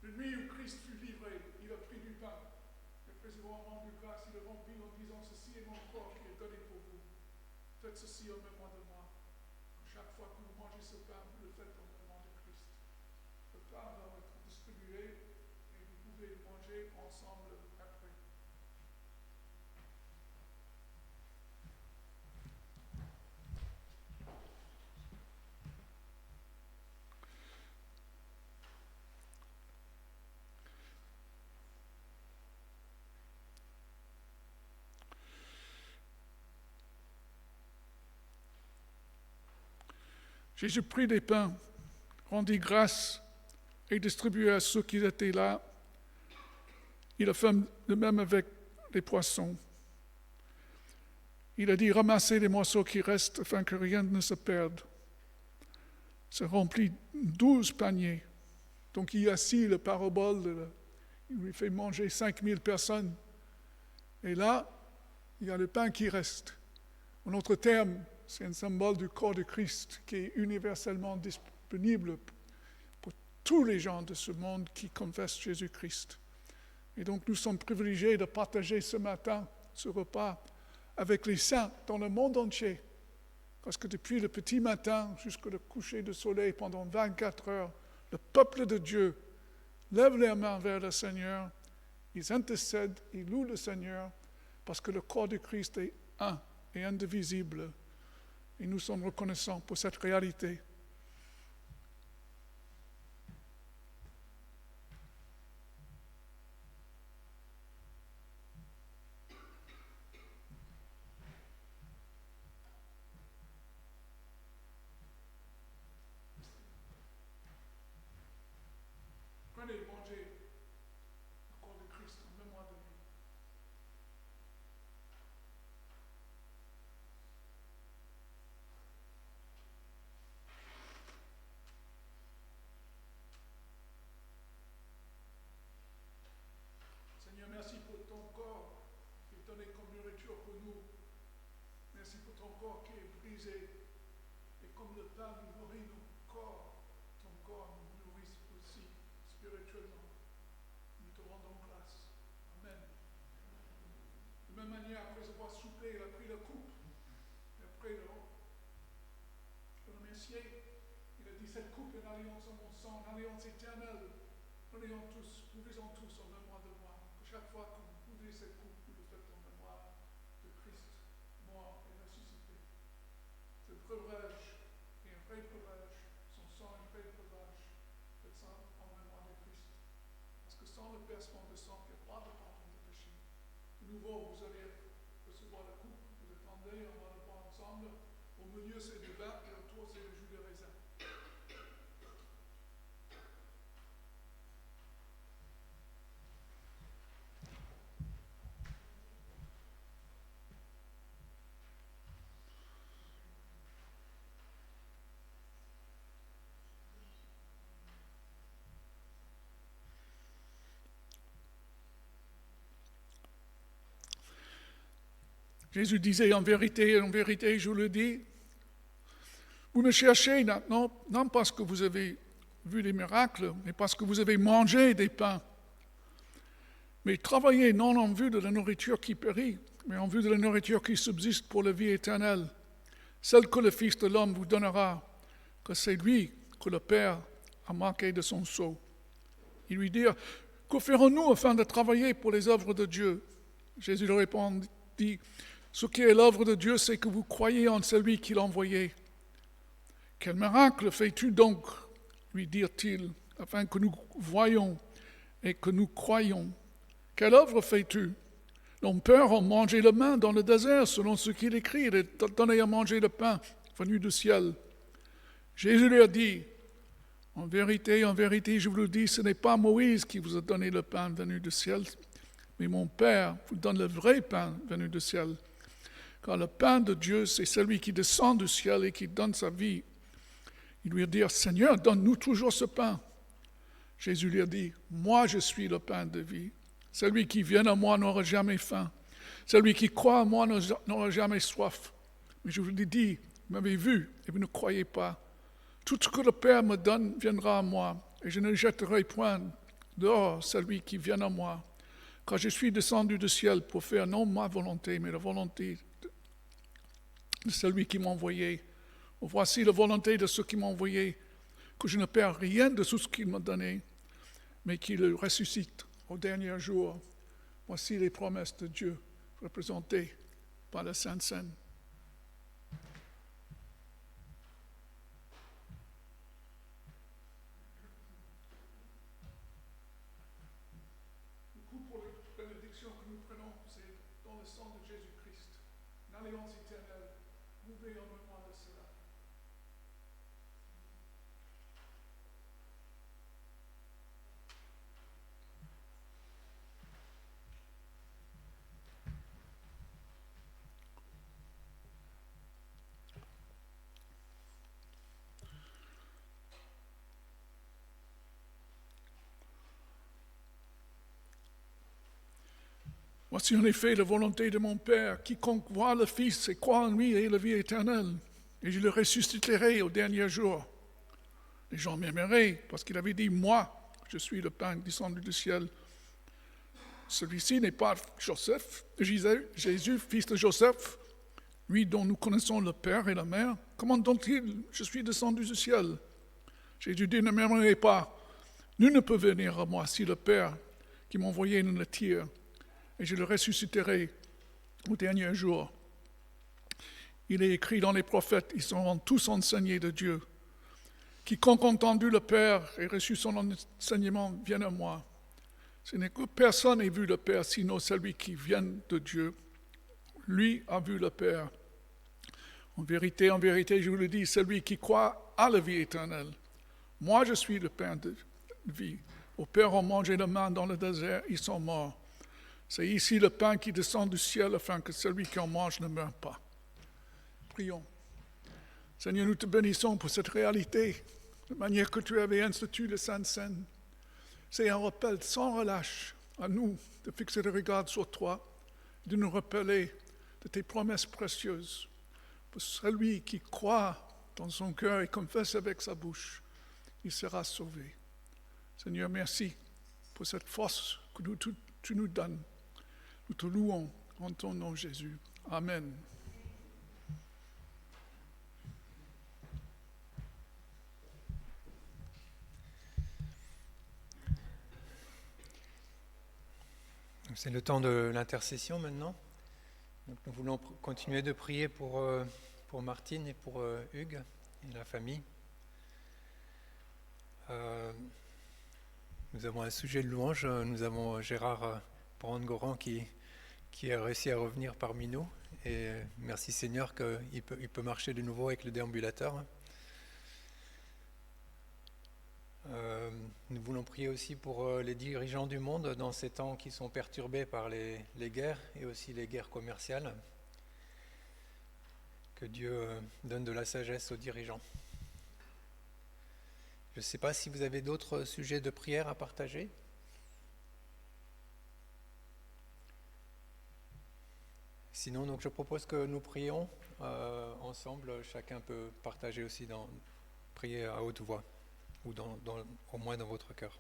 La nuit où Christ fut livré, il a pris du pain. Après avoir rendu grâce, il a rempli en disant: ceci est mon corps qui est donné pour vous. Faites ceci en mémoire de moi. Chaque fois que vous mangez ce pain, vous le faites en mémoire de Christ. Le pain va être distribué et vous pouvez le manger ensemble après. Jésus prit des pains, rendit grâce et distribua à ceux qui étaient là. Il a fait de même avec les poissons. Il a dit: ramassez les morceaux qui restent afin que rien ne se perde. Ça remplit 12 paniers. Donc il y a ici le parabole, il lui fait manger 5000 personnes. Et là, il y a le pain qui reste. En autre terme, c'est un symbole du corps de Christ qui est universellement disponible pour tous les gens de ce monde qui confessent Jésus-Christ. Et donc nous sommes privilégiés de partager ce matin ce repas avec les saints dans le monde entier. Parce que depuis le petit matin jusqu'au coucher du soleil, pendant 24 heures, le peuple de Dieu lève les mains vers le Seigneur, ils intercèdent, ils louent le Seigneur, parce que le corps de Christ est un et indivisible. Et nous sommes reconnaissants pour cette réalité. Prenez et mangez le corps de Christ en mémoire de lui. Seigneur, merci pour ton corps qui est donné comme nourriture pour nous. Merci pour ton corps qui est brisé. Et comme le pain nous nourrit nos corps, ton corps nous nourrit aussi spirituellement. Nous te rendons grâce. Amen. De même manière, après avoir soupé, il a pris la coupe. Et après le remercier, il a dit: cette coupe est une alliance en mon sang, une alliance éternelle. Buvez-en tous en mémoire de moi. Chaque fois que vous buvez cette coupe, vous le faites en mémoire de Christ, mort et ressuscité. Ce breuvage est un vrai breuvage, son sang est un vrai breuvage. Faites ça en mémoire de Christ. Parce que sans le versement de sang, il n'y a pas de pardon de péché. De nouveau, vous allez recevoir la coupe, vous attendez, on va le boire ensemble. Au milieu, c'est du vin et autour, c'est le jus de raisin. Jésus disait: en vérité, je vous le dis, vous me cherchez maintenant, non parce que vous avez vu des miracles, mais parce que vous avez mangé des pains. Mais travaillez non en vue de la nourriture qui périt, mais en vue de la nourriture qui subsiste pour la vie éternelle, celle que le Fils de l'homme vous donnera, que c'est lui que le Père a marqué de son sceau. Ils lui dirent: que ferons-nous afin de travailler pour les œuvres de Dieu? Jésus leur répondit: ce qui est l'œuvre de Dieu, c'est que vous croyez en celui qui l'a envoyé. Quel miracle fais-tu donc, lui dirent-ils, afin que nous voyions et que nous croyions? Quelle œuvre fais-tu? Nos pères ont mangé le main dans le désert, selon ce qu'il écrit, il est donné à manger le pain venu du ciel. Jésus leur dit, en vérité, je vous le dis, ce n'est pas Moïse qui vous a donné le pain venu du ciel, mais mon Père vous donne le vrai pain venu du ciel. Car le pain de Dieu, c'est celui qui descend du ciel et qui donne sa vie. Ils lui dirent, Seigneur, donne-nous toujours ce pain. Jésus lui a dit, moi je suis le pain de vie. Celui qui vient à moi n'aura jamais faim. Celui qui croit à moi n'aura jamais soif. Mais je vous l'ai dit, vous m'avez vu et vous ne croyez pas. Tout ce que le Père me donne viendra à moi, et je ne jetterai point dehors celui qui vient à moi. Car je suis descendu du ciel pour faire non ma volonté, mais la volonté de celui qui m'a envoyé. Voici la volonté de ceux qui m'ont envoyé, que je ne perds rien de tout ce qu'il m'a donné, mais qu'il le ressuscite au dernier jour. Voici les promesses de Dieu représentées par la Sainte Seine. Pour la bénédiction que nous prenons, c'est dans le sang de Jésus-Christ, l'alliance éternelle. Mouvez en mémoire de cela. Voici en effet la volonté de mon Père. Quiconque voit le Fils et croit en lui a la vie éternelle. Et je le ressusciterai au dernier jour. Les gens m'aimeraient parce qu'il avait dit, moi, je suis le pain descendu du ciel. Celui-ci n'est pas Jésus, fils de Joseph, lui dont nous connaissons le Père et la Mère. Comment donc-il, je suis descendu du ciel? Jésus dit, ne m'aimerez pas. Nul ne peut venir à moi si le Père qui m'a envoyé ne le tire. Et je le ressusciterai au dernier jour. Il est écrit dans les prophètes, ils seront tous enseignés de Dieu. Quiconque a entendu le Père et reçu son enseignement vient à moi. Ce n'est que personne n'ait vu le Père, sinon celui qui vient de Dieu. Lui a vu le Père. En vérité, je vous le dis, celui qui croit a la vie éternelle. Moi, je suis le pain de vie. Vos pères ont mangé le main dans le désert, ils sont morts. C'est ici le pain qui descend du ciel afin que celui qui en mange ne meure pas. Prions. Seigneur, nous te bénissons pour cette réalité, de manière que tu avais institué le Sainte Seine. C'est un rappel sans relâche à nous de fixer le regard sur toi, de nous rappeler de tes promesses précieuses. Pour celui qui croit dans son cœur et confesse avec sa bouche, il sera sauvé. Seigneur, merci pour cette force que tu nous donnes. Nous te louons en ton nom, Jésus. Amen. C'est le temps de l'intercession maintenant. Donc nous voulons continuer de prier pour Martine et pour Hugues et la famille. Nous avons un sujet de louange. Nous avons Gérard Brandgoran qui a réussi à revenir parmi nous. Et merci Seigneur qu'il peut marcher de nouveau avec le déambulateur. Nous voulons prier aussi pour les dirigeants du monde dans ces temps qui sont perturbés par les guerres et aussi les guerres commerciales. Que Dieu donne de la sagesse aux dirigeants. Je ne sais pas si vous avez d'autres sujets de prière à partager. Sinon, donc, je propose que nous prions ensemble. Chacun peut partager aussi, prier à haute voix, ou au moins dans votre cœur.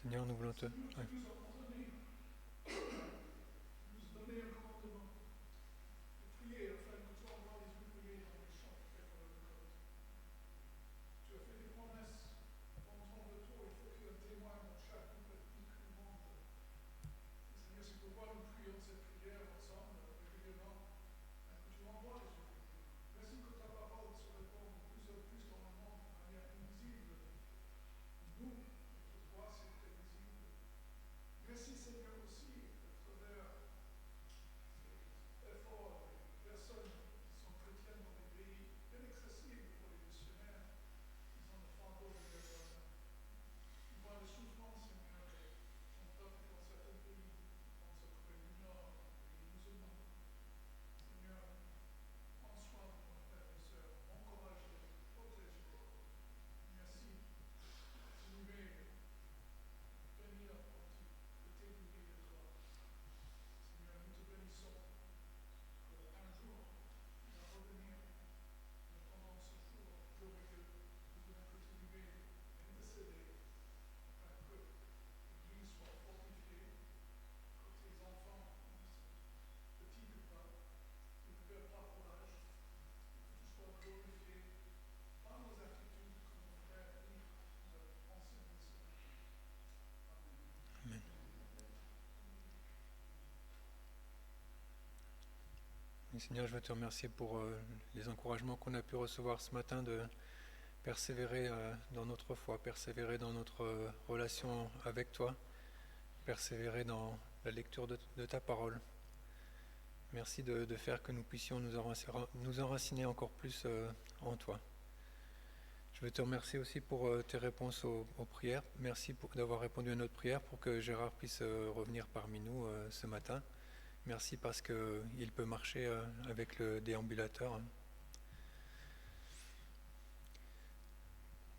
Seigneur, nous voulons te... ouais. Et Seigneur, je veux te remercier pour les encouragements qu'on a pu recevoir ce matin de persévérer dans notre foi, persévérer dans notre relation avec toi, persévérer dans la lecture de ta parole. Merci de faire que nous puissions nous enraciner encore plus en toi. Je veux te remercier aussi pour tes réponses aux prières. Merci d'avoir répondu à notre prière pour que Gérard puisse revenir parmi nous ce matin. Merci parce qu'il peut marcher avec le déambulateur.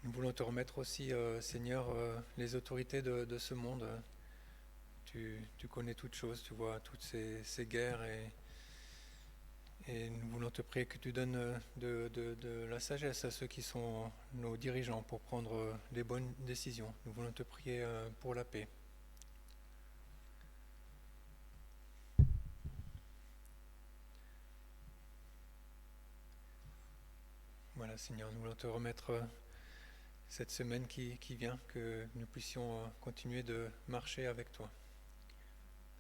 Nous voulons te remettre aussi, Seigneur, les autorités de ce monde. Tu connais toutes choses, tu vois toutes ces guerres et nous voulons te prier que tu donnes de la sagesse à ceux qui sont nos dirigeants pour prendre les bonnes décisions. Nous voulons te prier pour la paix. Voilà, Seigneur, nous voulons te remettre cette semaine qui vient, que nous puissions continuer de marcher avec toi.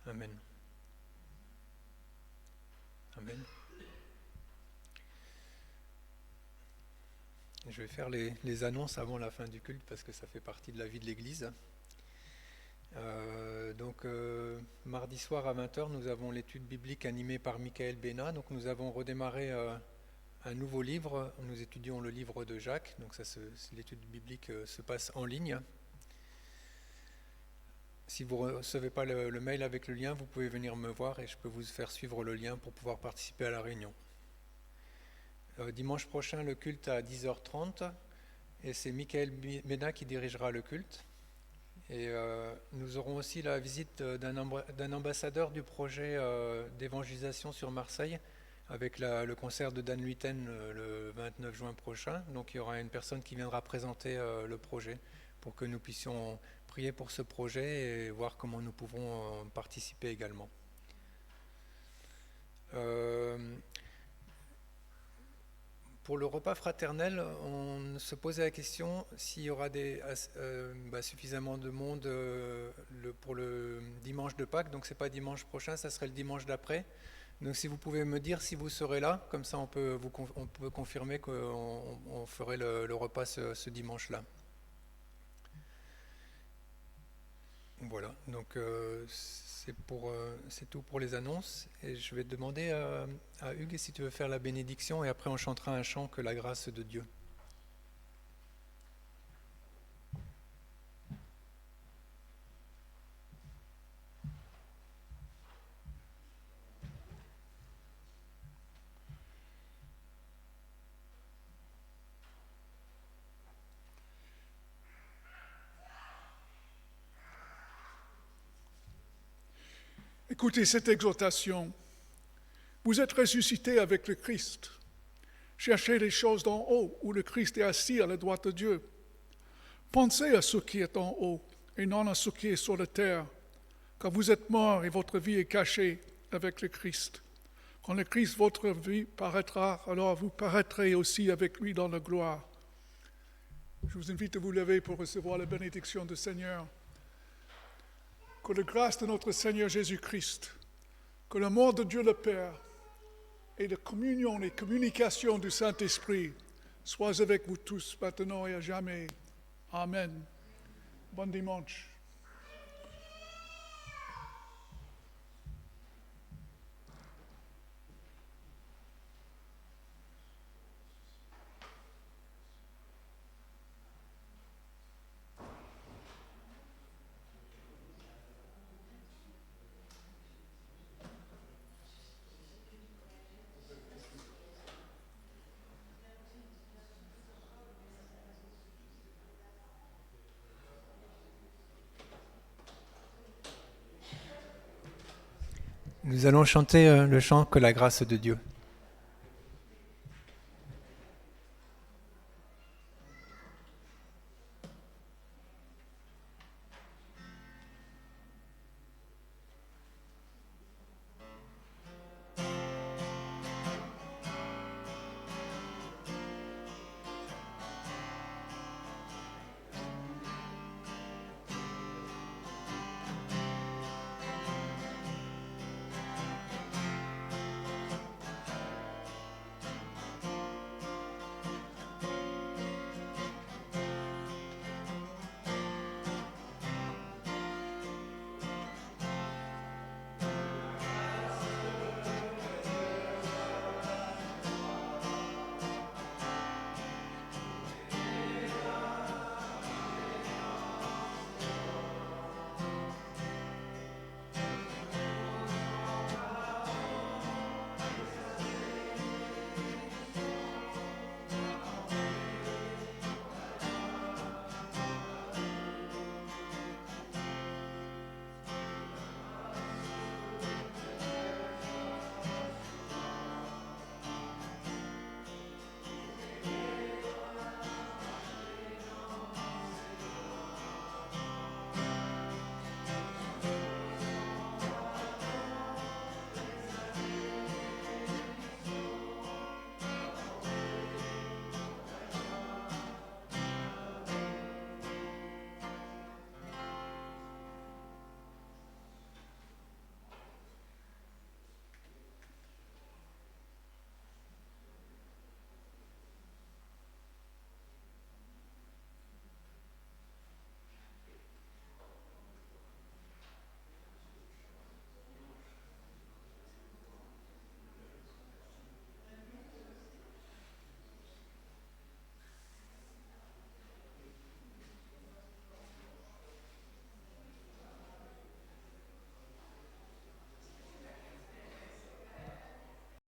Amen. Amen. Je vais faire les annonces avant la fin du culte parce que ça fait partie de la vie de l'Église. Mardi soir à 20h, nous avons l'étude biblique animée par Michael Bénat. Donc nous avons redémarré un nouveau livre. Nous étudions le livre de Jacques. Donc l'étude biblique se passe en ligne. Si vous ne recevez pas le mail avec le lien, vous pouvez venir me voir et je peux vous faire suivre le lien pour pouvoir participer à la réunion. Dimanche prochain, le culte à 10h30 et c'est Michael Bénat qui dirigera le culte. Et nous aurons aussi la visite d'un ambassadeur du projet d'évangélisation sur Marseille avec le concert de Dan Luyten le 29 juin prochain. Donc il y aura une personne qui viendra présenter le projet pour que nous puissions prier pour ce projet et voir comment nous pouvons participer également. Pour le repas fraternel, on se posait la question s'il y aura suffisamment de monde pour le dimanche de Pâques. Donc ce n'est pas dimanche prochain, ça serait le dimanche d'après. Donc si vous pouvez me dire si vous serez là, comme ça on peut confirmer qu'on ferait le repas ce dimanche-là. Voilà, donc c'est tout pour les annonces. Et je vais demander à Hugues si tu veux faire la bénédiction et après on chantera un chant que la grâce de Dieu. Écoutez cette exhortation. Vous êtes ressuscités avec le Christ. Cherchez les choses d'en haut, où le Christ est assis à la droite de Dieu. Pensez à ce qui est en haut et non à ce qui est sur la terre, car vous êtes morts et votre vie est cachée avec le Christ. Quand le Christ, votre vie, paraîtra, alors vous paraîtrez aussi avec lui dans la gloire. Je vous invite à vous lever pour recevoir la bénédiction du Seigneur. Que la grâce de notre Seigneur Jésus-Christ, que l'amour de Dieu le Père et la communion et communication du Saint-Esprit soient avec vous tous maintenant et à jamais. Amen. Bon dimanche. Nous allons chanter le chant Que la grâce de Dieu.